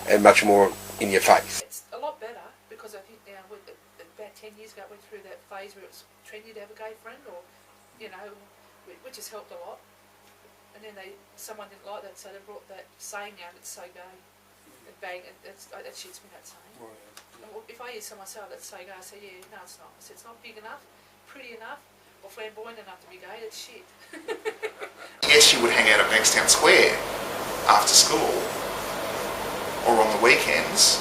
and much more in your face. It's a lot better, because I think now, about 10 years ago, I went through that phase where it was trendy to have a gay friend, or, which has helped a lot. And then someone didn't like that, so they brought that saying out, it's so gay. And bang, that shits me, that saying. Oh, yeah. And if I hear someone say, oh, that's so gay, I say, yeah, no, it's not. I said, it's not big enough, pretty enough, or flamboyant enough to be gay, that's shit. Yes, you would hang out at Bankstown Square after school or on the weekends,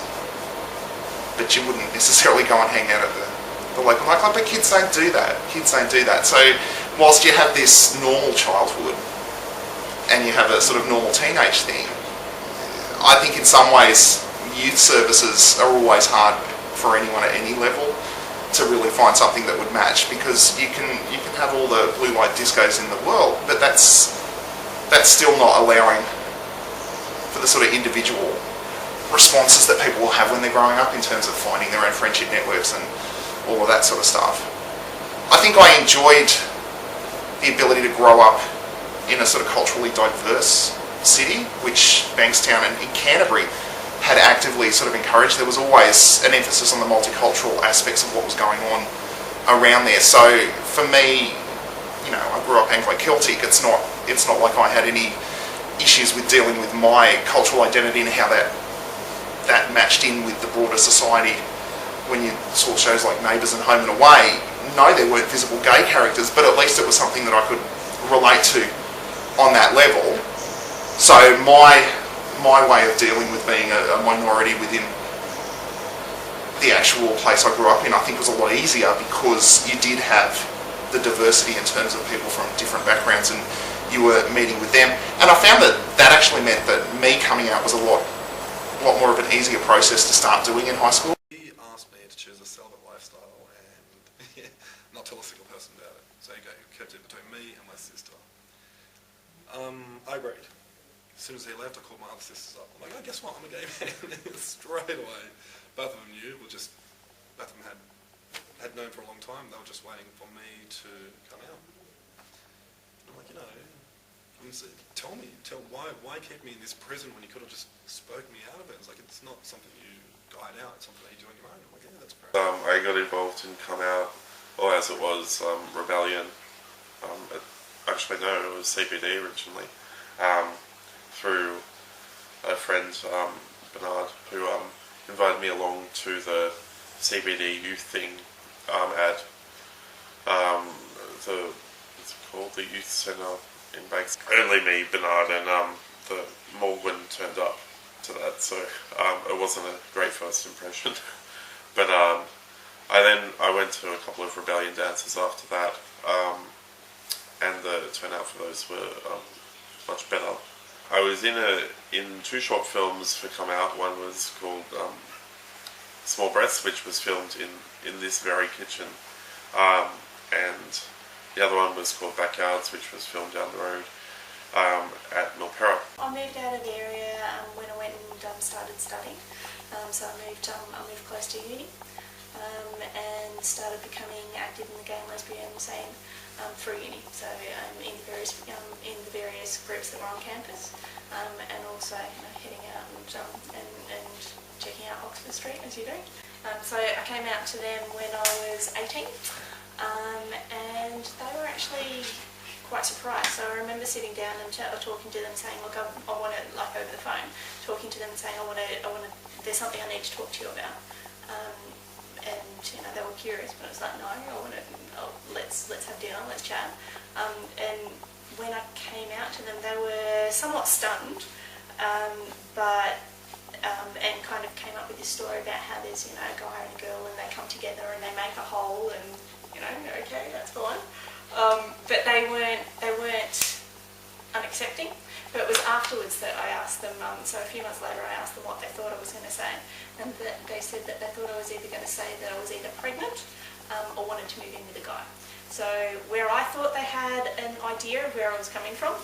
but you wouldn't necessarily go and hang out at the local nightclub. But kids don't do that. So whilst you have this normal childhood and you have a sort of normal teenage thing, I think in some ways youth services are always hard for anyone at any level to really find something that would match, because you can have all the blue light discos in the world, but that's still not allowing for the sort of individual responses that people will have when they're growing up in terms of finding their own friendship networks and all of that sort of stuff. I think I enjoyed the ability to grow up in a sort of culturally diverse city, which Bankstown and in Canterbury had actively sort of encouraged. There was always an emphasis on the multicultural aspects of what was going on around there. So for me, I grew up Anglo-Celtic. It's not like I had any issues with dealing with my cultural identity and how that matched in with the broader society. When you saw shows like Neighbours and Home and Away, no, there weren't visible gay characters, but at least it was something that I could relate to on that level. So my way of dealing with being a minority within the actual place I grew up in, I think, was a lot easier because you did have the diversity in terms of people from different backgrounds, and you were meeting with them. And I found that actually meant that me coming out was a lot more of an easier process to start doing in high school. He asked me to choose a celibate lifestyle and not tell a single person about it. So he kept it between me and my sister. I agreed. As soon as he left, I called my other sisters up. I'm like, oh, guess what? I'm a gay man. Straight away. Both of them knew. Both of them had known for a long time. They were just waiting for me to come out. And I'm like, tell me, why keep me in this prison when you could have just spoke me out of it? It's like, it's not something you guide out, it's something that you do on your own. I'm like, yeah, that's great. I got involved in Come Out, or as it was, Rebellion. Actually, no, it was CBD originally. Through a friend, Bernard, who invited me along to the CBD youth thing at what's it called? The youth centre in Bankstown. Only me, Bernard, and the Morgan turned up to that, so it wasn't a great first impression. But I went to a couple of Rebellion dances after that, and the turnout for those were much better. I was in two short films for Come Out. One was called Small Breasts, which was filmed in this very kitchen, and the other one was called Backyards, which was filmed down the road at Milperra. I moved out of the area when I went and started studying. So I moved close to uni and started becoming active in the gay and lesbian scene through uni. So in the various groups that were on campus, and also heading out and checking out Oxford Street as you do. So I came out to them when I was 18, and they were actually quite surprised. So I remember sitting down and talking to them, saying, "Look, I want to," like over the phone, talking to them and saying, "I want to. There's something I need to talk to you about." And they were curious, but I was like, "No, let's have dinner, let's chat." And when I came out to them, they were somewhat stunned, but and kind of came up with this story about how there's a guy and a girl and they come together and they make a whole, and okay, that's fine. But they weren't unaccepting. But it was afterwards that I asked them, so a few months later I asked them what they thought I was going to say, and they said that they thought I was either going to say that I was either pregnant or wanted to move in with a guy. So where I thought they had an idea of where I was coming from,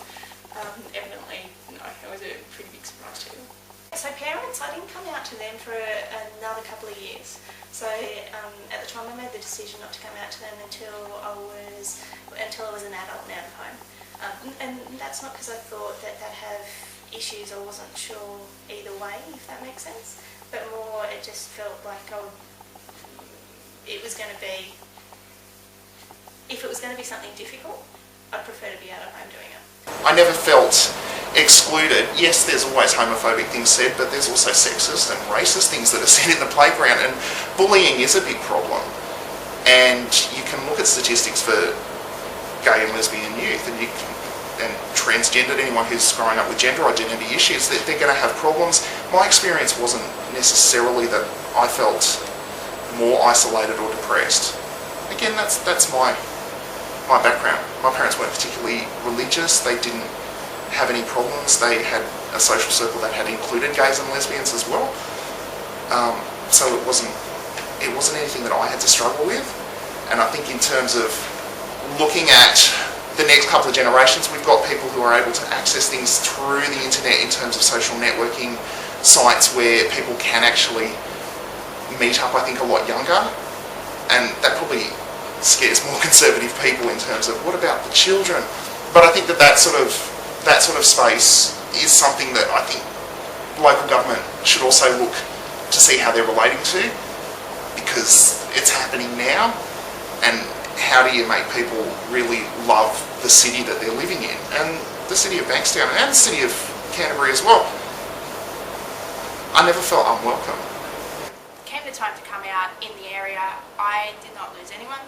evidently no, it was a pretty big surprise to them. So parents, I didn't come out to them for another couple of years. So at the time I made the decision not to come out to them until I was an adult and out of home. And that's not because I thought that they'd have issues. I wasn't sure either way, if that makes sense. But more, it just felt like if it was going to be something difficult, I'd prefer to be out of home doing it. I never felt excluded. Yes, there's always homophobic things said, but there's also sexist and racist things that are said in the playground, and bullying is a big problem. And you can look at statistics for gay and lesbian youth, and transgendered, anyone who's growing up with gender identity issues, they're going to have problems. My experience wasn't necessarily that I felt more isolated or depressed. Again, that's my background. My parents weren't particularly religious. They didn't have any problems. They had a social circle that had included gays and lesbians as well. So it wasn't anything that I had to struggle with. And I think in terms of looking at the next couple of generations, we've got people who are able to access things through the internet in terms of social networking sites where people can actually meet up, I think, a lot younger. And that probably scares more conservative people in terms of what about the children? But I think that sort of space is something that I think local government should also look to see how they're relating to, because it's happening now. And how do you make people really love the city that they're living in? And the city of Bankstown and the city of Canterbury as well, I never felt unwelcome. Came the time to come out in the area, I did not lose anyone.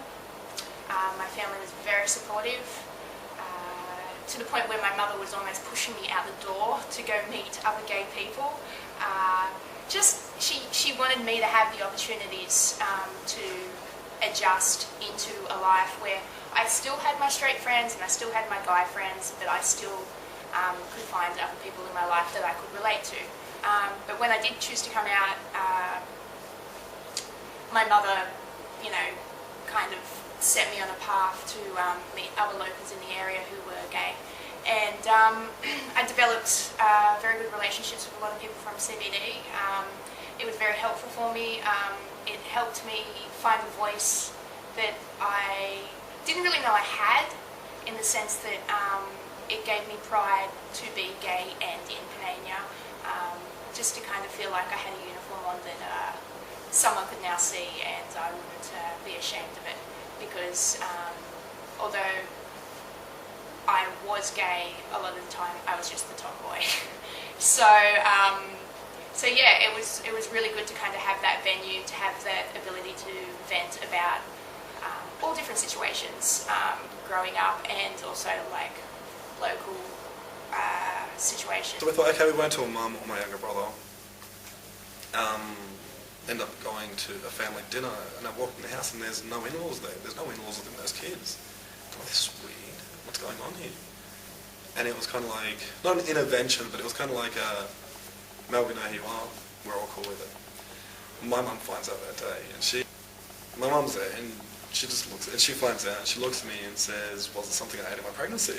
My family was very supportive, to the point where my mother was almost pushing me out the door to go meet other gay people. She wanted me to have the opportunities to adjust into a life where I still had my straight friends and I still had my guy friends, but I still could find other people in my life that I could relate to. But when I did choose to come out, my mother, you know, kind of set me on a path to meet other locals in the area who were gay. And I developed very good relationships with a lot of people from CBD. It was very helpful for me. It helped me find a voice that I didn't really know I had, in the sense that it gave me pride to be gay and in Panania, just to kind of feel like I had a uniform on that someone could now see, and I wouldn't be ashamed of it, because although I was gay, a lot of the time I was just the tomboy. So yeah, it was really good to kind of have that venue, to have that ability to vent about all different situations growing up, and also like local situations. So we thought, okay, we went to a mum or my younger brother. End up going to a family dinner, and I walked in the house and there's no in-laws there. There's no in-laws within those kids. I thought, this is weird. What's going on here? And it was kind of like, not an intervention, but it was kind of like, Mel, we know who you are. We're all cool with it. My mum finds out that day, and my mum's there, and she just looks, and she finds out, and she looks at me and says, was it something I ate in my pregnancy?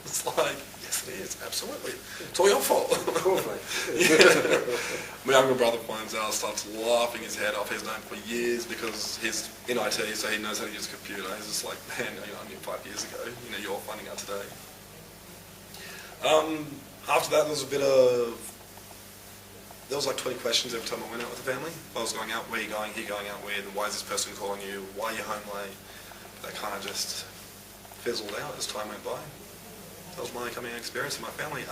It's like, yes it is, absolutely. It's all your fault. Yeah. My younger brother finds out, starts laughing his head off. He's known for years because he's in IT, so he knows how to use a computer. He's just like, man, you know, I knew 5 years ago. You know, you're finding out today. After that, there was like 20 questions every time I went out with the family. I was going out, where are you going, here going out with, why is this person calling you, why are you home late? That kind of just fizzled out as time went by. That was my coming out experience in my family.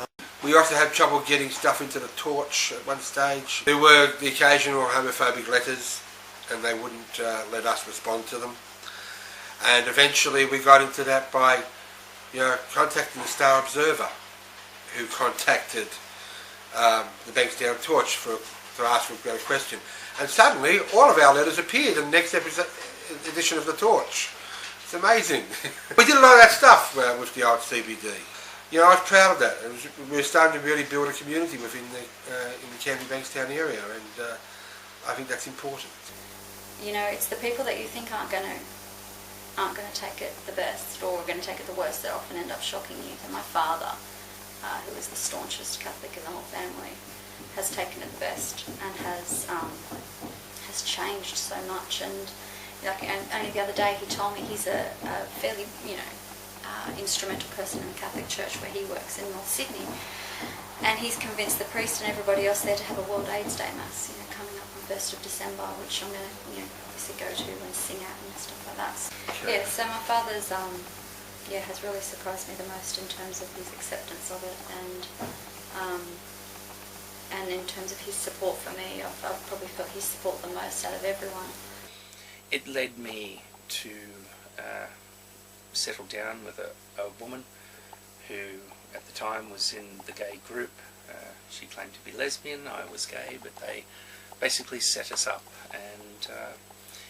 We also had trouble getting stuff into the torch at one stage. There were the occasional homophobic letters, and they wouldn't let us respond to them. And eventually we got into that by, you know, contacting the Star Observer, who contacted the Bankstown Torch to ask for a question. And suddenly all of our letters appeared in the next edition of the Torch. It's amazing. We did a lot of that stuff with the old CBD. You know, I was proud of that. We were starting to really build a community within in the Canterbury Bankstown area, and I think that's important. You know, it's the people that you think aren't going to take it the best, or are going to take it the worst, that often end up shocking you. So my father, who is the staunchest Catholic in the whole family, has taken it the best and has changed so much. And only the other day he told me he's a fairly, you know, instrumental person in the Catholic Church where he works in North Sydney, and he's convinced the priest and everybody else there to have a World AIDS Day Mass, you know, coming up on 1st of December, which I'm going to, you know, obviously go to and sing at and stuff like that. Okay. Yeah, so my father's has really surprised me the most in terms of his acceptance of it, and in terms of his support for me. I've probably felt his support the most out of everyone. It led me to settle down with a woman who at the time was in the gay group. She claimed to be lesbian, I was gay, but they basically set us up and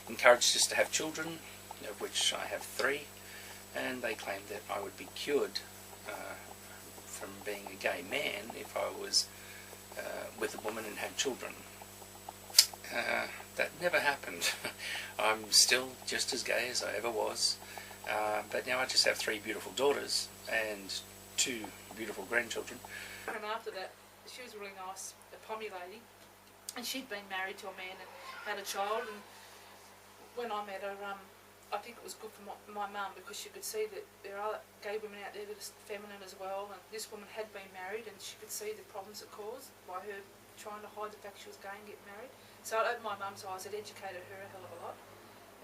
encouraged us to have children, of which I have 3, and they claimed that I would be cured from being a gay man if I was with a woman and had children. That never happened. I'm still just as gay as I ever was, but now I just have 3 beautiful daughters and 2 beautiful grandchildren. And after that, she was a really nice, a pommy lady, and she'd been married to a man and had a child, and when I met her, I think it was good for my mum, because she could see that there are gay women out there that are feminine as well, and this woman had been married and she could see the problems it caused by her trying to hide the fact she was gay and get married. So it opened my mum's eyes, it educated her a hell of a lot.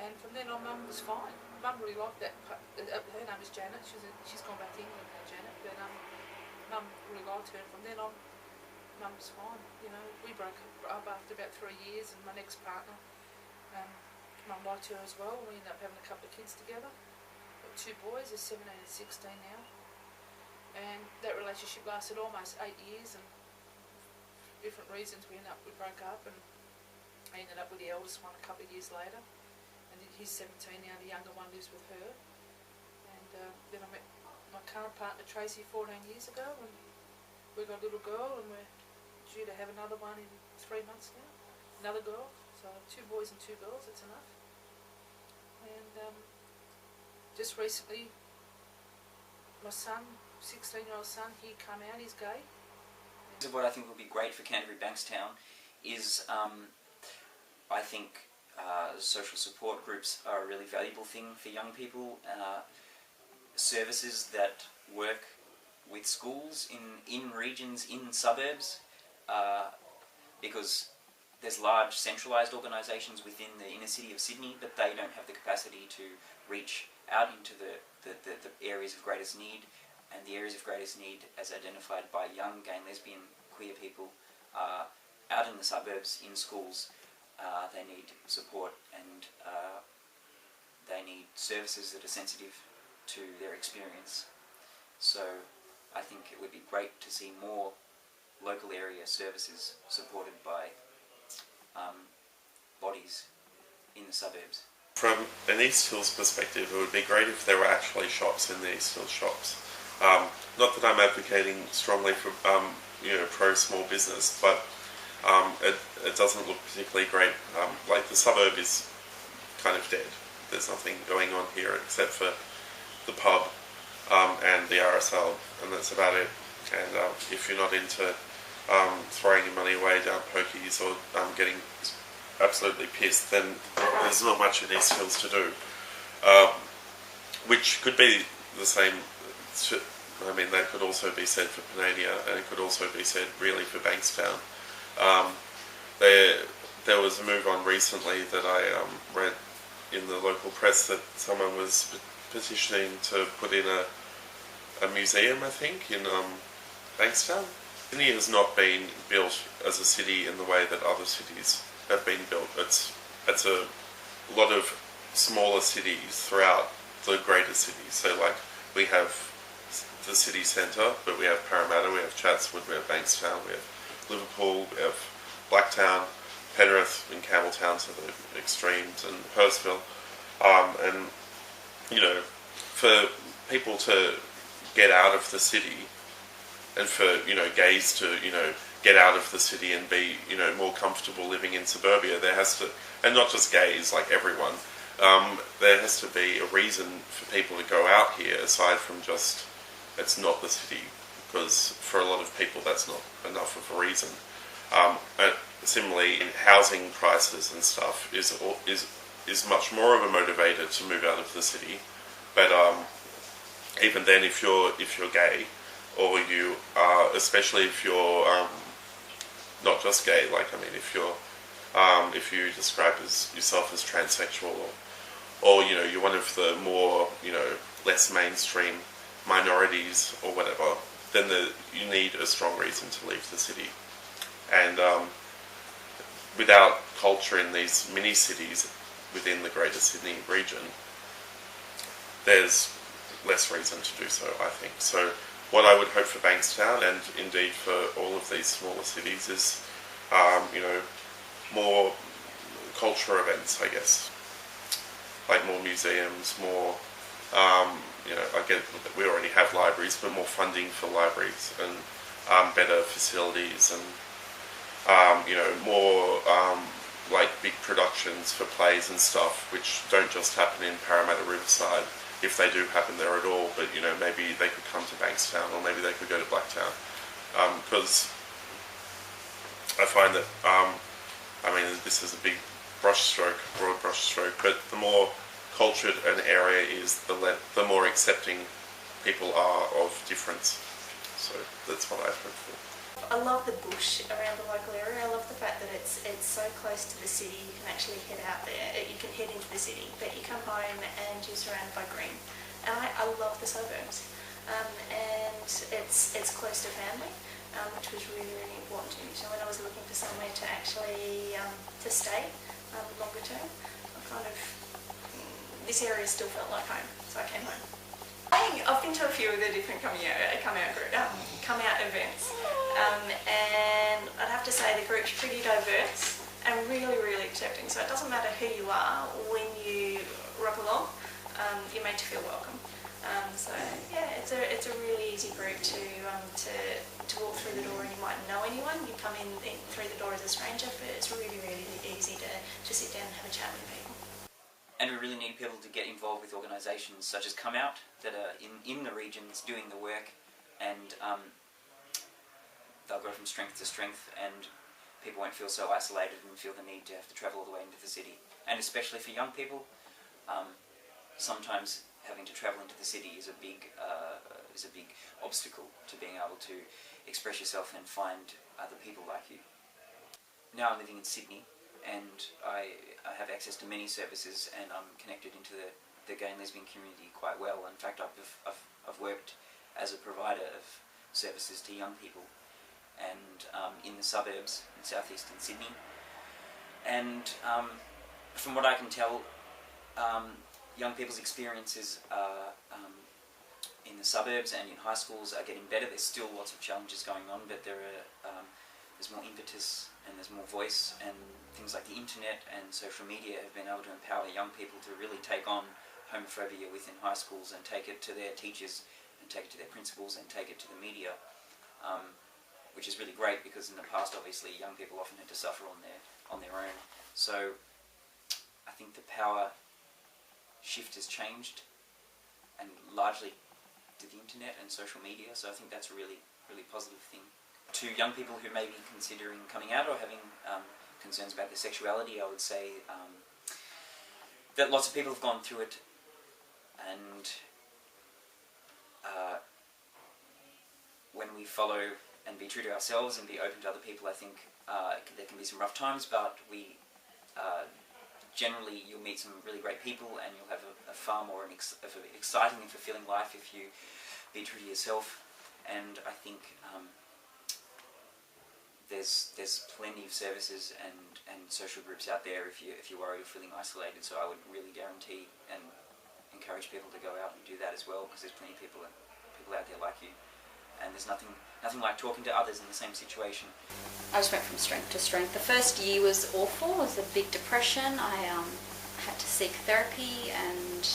And from then on, Mum was fine. Mum really liked that. Her name is Janet. She's gone back to England now, Janet. But Mum really liked her. From then on, Mum was fine. You know, we broke up after about 3 years, and my next partner, Mum liked her as well. We ended up having a couple of kids together. Got 2 boys, they're 17 and 16 now. And that relationship lasted almost 8 years, and for different reasons we broke up, and I ended up with the eldest one a couple of years later. And he's 17 now, the younger one lives with her. And then I met my current partner Tracy 14 years ago, and we got a little girl, and we're due to have another one in 3 months now. Another girl, so 2 boys and 2 girls, that's enough. And just recently, my son, 16-year-old son, he come out, he's gay. What I think will be great for Canterbury Bankstown is, I think, social support groups are a really valuable thing for young people. Services that work with schools in regions, in suburbs, because there's large centralised organisations within the inner city of Sydney, but they don't have the capacity to reach out into the areas of greatest need, and the areas of greatest need as identified by young gay and lesbian queer people out in the suburbs, in schools. They need support, and they need services that are sensitive to their experience. So I think it would be great to see more local area services supported by bodies in the suburbs. From an East Hills perspective, it would be great if there were actually shops in the East Hills shops. Not that I'm advocating strongly for pro small business, but it doesn't look particularly great. Like the suburb is kind of dead. There's nothing going on here except for the pub and the RSL, and that's about it. And if you're not into throwing your money away down pokies or getting absolutely pissed, then there's not much in East Hills to do. Which could be the same. I mean, that could also be said for Panania, and it could also be said really for Bankstown. There was a move on recently that I read in the local press that someone was petitioning to put in a museum, I think, in Bankstown. Sydney has not been built as a city in the way that other cities have been built. It's a lot of smaller cities throughout the greater city. So like we have the city centre, but we have Parramatta, we have Chatswood, we have Bankstown, we have Liverpool, we have Blacktown, Penrith and Campbelltown to the extremes, and Hurstville. And, you know, for people to get out of the city, and for, you know, gays to, you know, get out of the city and be, you know, more comfortable living in suburbia, there has to, and not just gays, like everyone, there has to be a reason for people to go out here aside from just, it's not the city, because for a lot of people that's not enough of a reason. Similarly, in housing prices and stuff is much more of a motivator to move out of the city. But even then, if you're gay, or you are, especially if you're not just gay, like I mean, if you describe yourself as transsexual, or you know, you're one of the more, you know, less mainstream minorities or whatever, then you need a strong reason to leave the city. And without culture in these mini cities within the Greater Sydney region, there's less reason to do so, I think. So what I would hope for Bankstown, and indeed for all of these smaller cities, is you know, more culture events, I guess, like more museums, more you know, I get that we already have libraries, but more funding for libraries, and better facilities, and you know, more like big productions for plays and stuff, which don't just happen in Parramatta Riverside, if they do happen there at all, but you know, maybe they could come to Bankstown, or maybe they could go to Blacktown, because I find that I mean, this is a big brushstroke, broad brushstroke, but the more cultured an area is, the more accepting people are of difference. So that's what I hope for. I love the bush around the local area. I love the fact that it's so close to the city. You can actually head out there. You can head into the city, but you come home and you're surrounded by green. And I love the suburbs. And it's close to family, which was really, really important to me. So when I was looking for somewhere to actually to stay longer term, this area still felt like home. So I came home. I've been to a few of the different come out events, and I'd have to say the group's pretty diverse and really, really accepting. So it doesn't matter who you are when you rock along, you're made to feel welcome. So yeah, it's a really easy group to walk through the door, and you might know anyone. You come in through the door as a stranger, but it's really, really easy to sit down and have a chat with people. And we really need people to get involved with organisations such as Come Out that are in the regions doing the work, and they'll go from strength to strength, and people won't feel so isolated and feel the need to have to travel all the way into the city. And especially for young people, sometimes having to travel into the city is a big obstacle to being able to express yourself and find other people like you. Now I'm living in Sydney, and I have access to many services, and I'm connected into the gay and lesbian community quite well. In fact, I've worked as a provider of services to young people, and in the suburbs in southeastern Sydney. And from what I can tell, young people's experiences in the suburbs and in high schools are getting better. There's still lots of challenges going on, but there's more impetus and there's more voice, and things like the internet and social media have been able to empower young people to really take on homophobia within high schools and take it to their teachers and take it to their principals and take it to the media, which is really great, because in the past obviously young people often had to suffer on their own. So I think the power shift has changed, and largely to the internet and social media, so I think that's a really, really positive thing. To young people who may be considering coming out or having concerns about their sexuality, I would say that lots of people have gone through it, and when we follow and be true to ourselves and be open to other people, I think there can be some rough times, but we generally you'll meet some really great people, and you'll have a far more exciting and fulfilling life if you be true to yourself. And I think there's plenty of services and social groups out there if you're worried of feeling isolated. So I would really guarantee and encourage people to go out and do that as well, because there's plenty of people out there like you, and there's nothing like talking to others in the same situation. I just went from strength to strength. The first year was awful. It was a big depression. I had to seek therapy and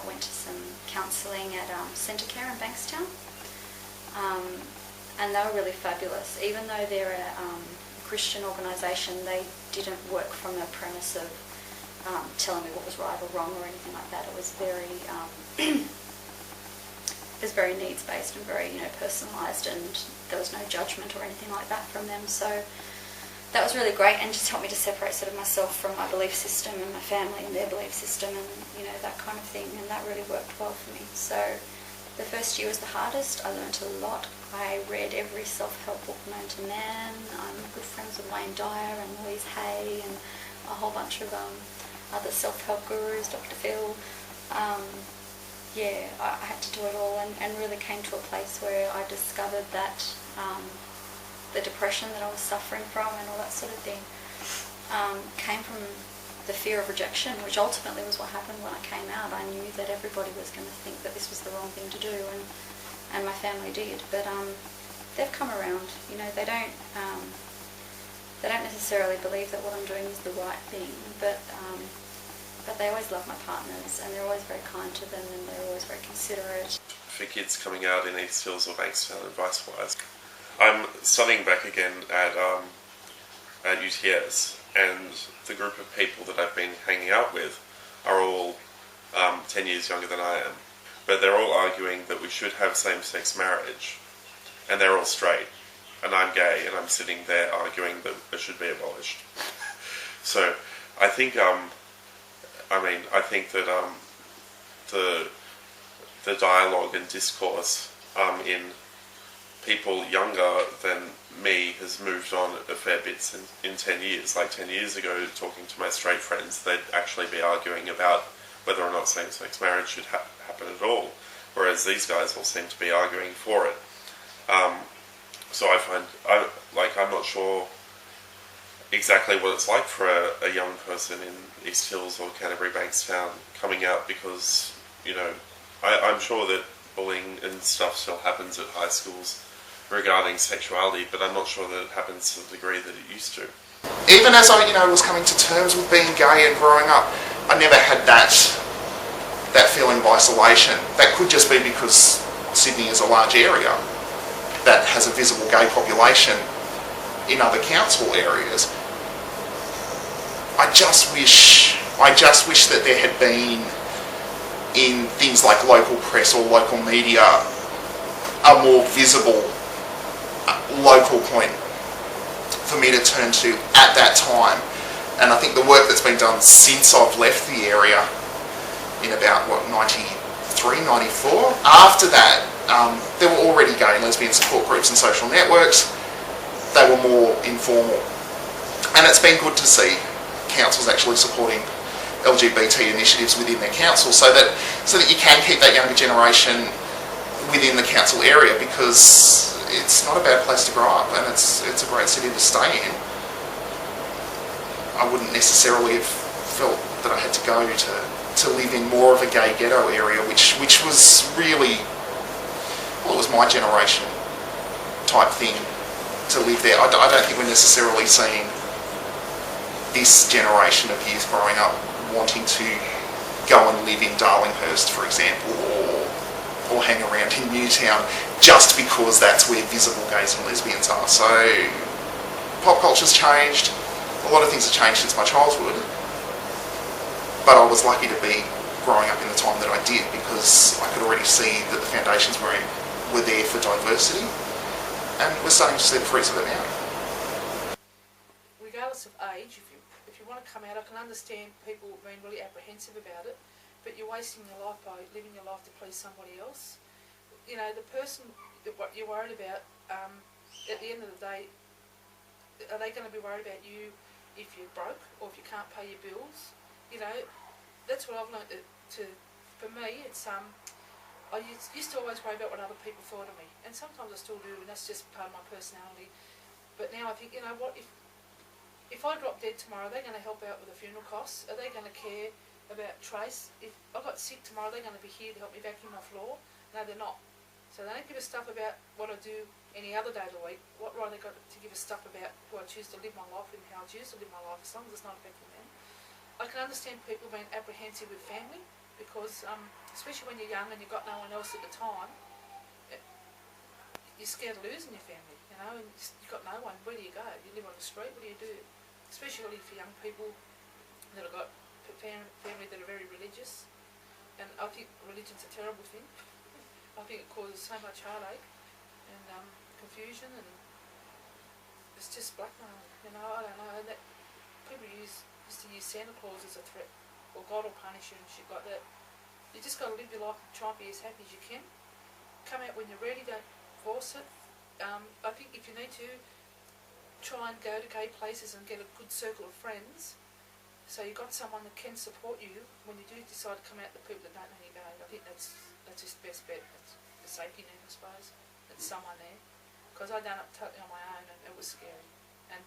went to some counselling at Centre Care in Bankstown. And they were really fabulous. Even though they're a Christian organisation, they didn't work from a premise of telling me what was right or wrong or anything like that. It was very very needs-based and very personalised, and there was no judgment or anything like that from them. So that was really great, and just helped me to separate sort of myself from my belief system and my family and their belief system, and that kind of thing, and that really worked well for me. So the first year was the hardest. I learnt a lot. I read every self-help book known to man. I'm good friends with Wayne Dyer and Louise Hay and a whole bunch of other self-help gurus, Dr. Phil. I had to do it all, and really came to a place where I discovered that the depression that I was suffering from and all that sort of thing came from the fear of rejection, which ultimately was what happened when I came out. I knew that everybody was going to think that this was the wrong thing to do, and my family did. But they've come around. They don't necessarily believe that what I'm doing is the right thing, but they always love my partners, and they're always very kind to them, and they're always very considerate. For kids coming out in East Hills or Bankstown, advice-wise, I'm studying back again at UTS, and the group of people that I've been hanging out with are all 10 years younger than I am. But they're all arguing that we should have same-sex marriage, and they're all straight, and I'm gay, and I'm sitting there arguing that it should be abolished. So I think that the dialogue and discourse in people younger than me has moved on a fair bit in 10 years. Like 10 years ago, talking to my straight friends, they'd actually be arguing about whether or not same-sex marriage should happen at all, whereas these guys all seem to be arguing for it. So I find, I'm not sure exactly what it's like for a young person in East Hills or Canterbury Bankstown coming out, because, you know, I'm sure that bullying and stuff still happens at high schools regarding sexuality, but I'm not sure that it happens to the degree that it used to. Even as I, was coming to terms with being gay and growing up, I never had that feeling of isolation. That could just be because Sydney is a large area that has a visible gay population in other council areas. I just wish that there had been, in things like local press or local media, a more visible local point for me to turn to at that time. And I think the work that's been done since I've left the area in about, 93, 94, after that, there were already gay and lesbian support groups and social networks. They were more informal. And it's been good to see councils actually supporting LGBT initiatives within their council, so that you can keep that younger generation within the council area, because it's not a bad place to grow up, and it's a great city to stay in. I wouldn't necessarily have felt that I had to go to live in more of a gay ghetto area, which was really, well, it was my generation type thing to live there. I don't think we're necessarily seeing this generation of youth growing up wanting to go and live in Darlinghurst, for example, or hang around in Newtown just because that's where visible gays and lesbians are. So pop culture's changed, a lot of things have changed since my childhood, but I was lucky to be growing up in the time that I did, because I could already see that the foundations were there for diversity, and we're starting to see the fruits of it now. Regardless of age, if you want to come out, I can understand people being really apprehensive about it, but you're wasting your life by living your life to please somebody else. You know, the person that what you're worried about, at the end of the day, are they going to be worried about you if you're broke or if you can't pay your bills? You know, that's what I've learned for me, it's I used to always worry about what other people thought of me, and sometimes I still do, and that's just part of my personality. But now I think, you know what, if I drop dead tomorrow, are they going to help out with the funeral costs? Are they going to care about Trace? If I got sick tomorrow, are they going to be here to help me vacuum my floor? No, they're not. So they don't give us stuff about what I do any other day of the week. What right have they got to give us stuff about who I choose to live my life and how I choose to live my life, as long as it's not affecting them? I can understand people being apprehensive with family, because especially when you're young and you've got no one else at the time, you're scared of losing your family, you know, and you've got no one. Where do you go? You live on the street, what do you do? Especially for young people that have got family that are very religious, and I think religion's a terrible thing. I think it causes so much heartache and confusion, and it's just blackmail, you know. I don't know, that people used to use Santa Claus as a threat, or God will punish you and shit like that. You just got to live your life and try and be as happy as you can. Come out when you're ready, don't force it. I think if you need to, try and go to gay places and get a good circle of friends, so you've got someone that can support you when you do decide to come out, the people that don't know you're gay. I think that's just the best bet. That's the safety net, I suppose. There's someone there. Because I done it totally on my own, and it was scary. And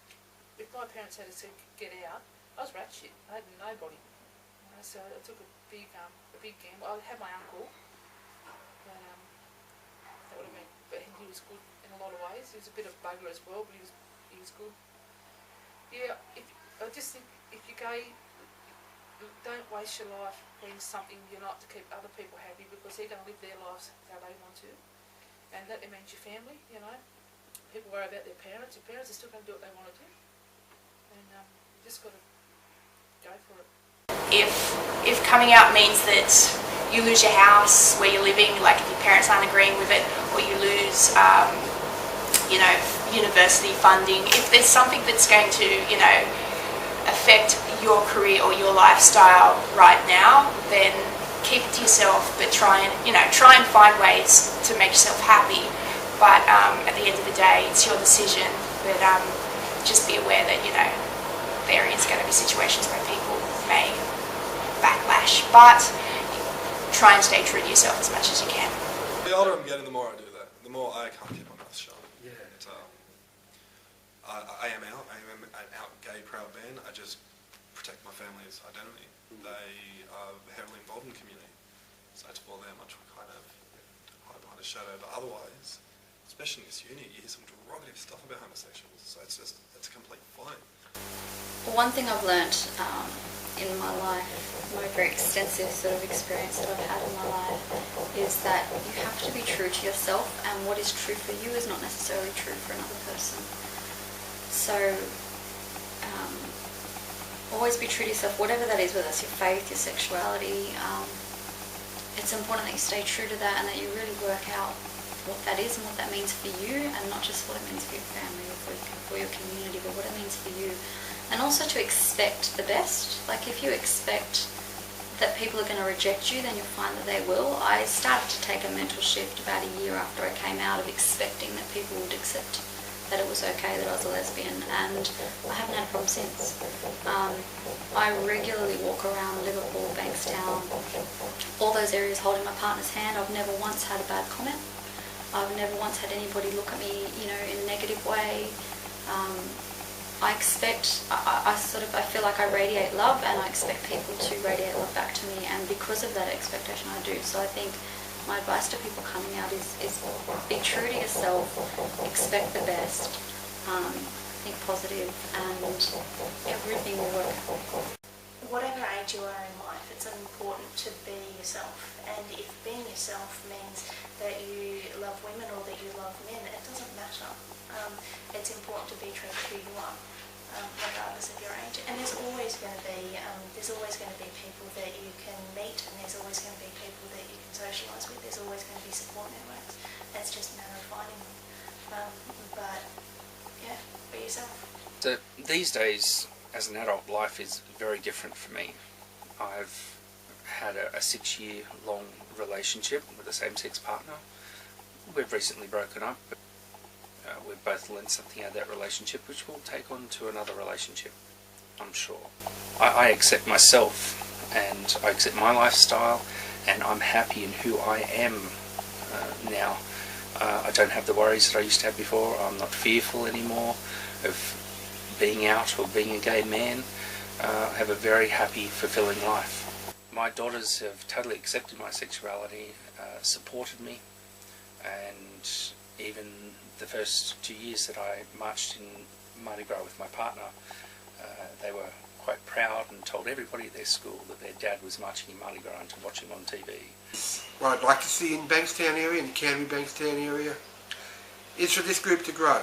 if my parents had said get out, I was rat shit. I had nobody. You know, so I took a big gamble. I had my uncle, but that would have been. But he was good in a lot of ways. He was a bit of a bugger as well, but he was good. Yeah, I just think if you're gay, don't waste your life being something you're not to keep other people happy, because they're going to live their lives how they want to, and that means your family. You know, people worry about their parents. Your parents are still going to do what they want to do, and you just got to go for it. If coming out means that you lose your house where you're living, like if your parents aren't agreeing with it, or you lose, university funding, if there's something that's going to, affect your career or your lifestyle right now, then keep it to yourself, but try and find ways to make yourself happy. But at the end of the day, it's your decision. But just be aware that, you know, there is going to be situations where people may backlash, but try and stay true to yourself as much as you can. The older I'm getting, the more I do that. The more I can't keep my mouth shut. Yeah. I am out. I am an out gay proud man. I just protect my family's identity. They are heavily involved in the community, so for them I try kind of hide behind a shadow. But otherwise, especially in this uni, you hear some derogative stuff about homosexuals. So it's a complete fight. One thing I've learnt in my life, my very extensive sort of experience that I've had in my life, is that you have to be true to yourself, and what is true for you is not necessarily true for another person. So always be true to yourself, whatever that is, whether it's your faith, your sexuality. It's important that you stay true to that and that you really work out what that is and what that means for you, and not just what it means for your family or for your community, but what it means for you. And also to expect the best. Like, if you expect that people are going to reject you, then you'll find that they will. I started to take a mental shift about a year after I came out of expecting that people would accept that it was okay that I was a lesbian, and I haven't had a problem since. I regularly walk around Liverpool, Bankstown, all those areas holding my partner's hand. I've never once had a bad comment. I've never once had anybody look at me, you know, in a negative way. I feel like I radiate love, and I expect people to radiate love back to me, and because of that expectation I do. So I think my advice to people coming out is be true to yourself, expect the best, think positive, and everything will work out. Whatever age you are in life, it's important to be yourself, and if being yourself means that you love women or that you love men, it doesn't matter. It's important to be true to who you are, regardless of your age. And there's always going to be people that you can meet, and there's always going to be people that you can socialise with. There's always going to be support networks. It's just a matter of finding them. But yeah, be yourself. So these days, as an adult, life is very different for me. I've had a 6-year-long relationship with a same-sex partner. We've recently broken up, but we've both learned something out of that relationship which we'll take on to another relationship, I'm sure. I accept myself, and I accept my lifestyle, and I'm happy in who I am now. I don't have the worries that I used to have before. I'm not fearful anymore of being out or being a gay man. I have a very happy, fulfilling life. My daughters have totally accepted my sexuality, supported me, and even the first 2 years that I marched in Mardi Gras with my partner, they were quite proud and told everybody at their school that their dad was marching in Mardi Gras and to watch him on TV. What I'd like to see in Bankstown area, in the Canterbury Bankstown area, is for this group to grow,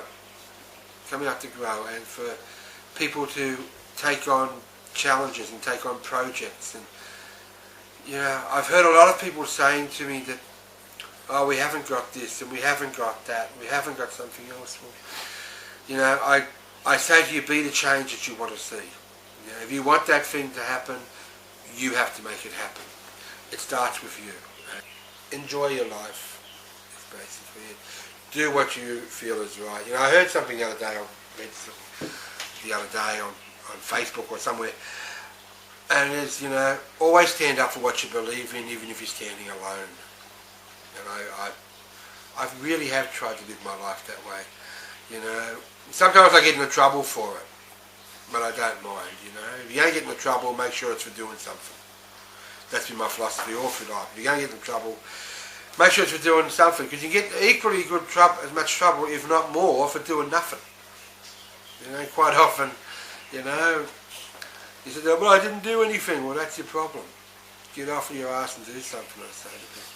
coming up to grow, and for people to take on challenges and take on projects. And you know, I've heard a lot of people saying to me that, oh, we haven't got this and we haven't got that, we haven't got something else. Well, you know, I say to you, be the change that you want to see. You know, if you want that thing to happen, you have to make it happen. It starts with you. Enjoy your life, is basically it. Do what you feel is right. You know, I heard something the other day, I read something the other day on Facebook or somewhere, and it's, you know, always stand up for what you believe in, even if you're standing alone. And I really have tried to live my life that way. You know, sometimes I get into trouble for it, but I don't mind. You know, if you're going to get into trouble, make sure it's for doing something. That's been my philosophy all through life. If you're going to get into trouble, make sure it's for doing something, because you get equally good trouble, as much trouble, if not more, for doing nothing. You know, quite often, you know, you say, well, I didn't do anything. Well, that's your problem. Get off of your ass and do something, I say to people.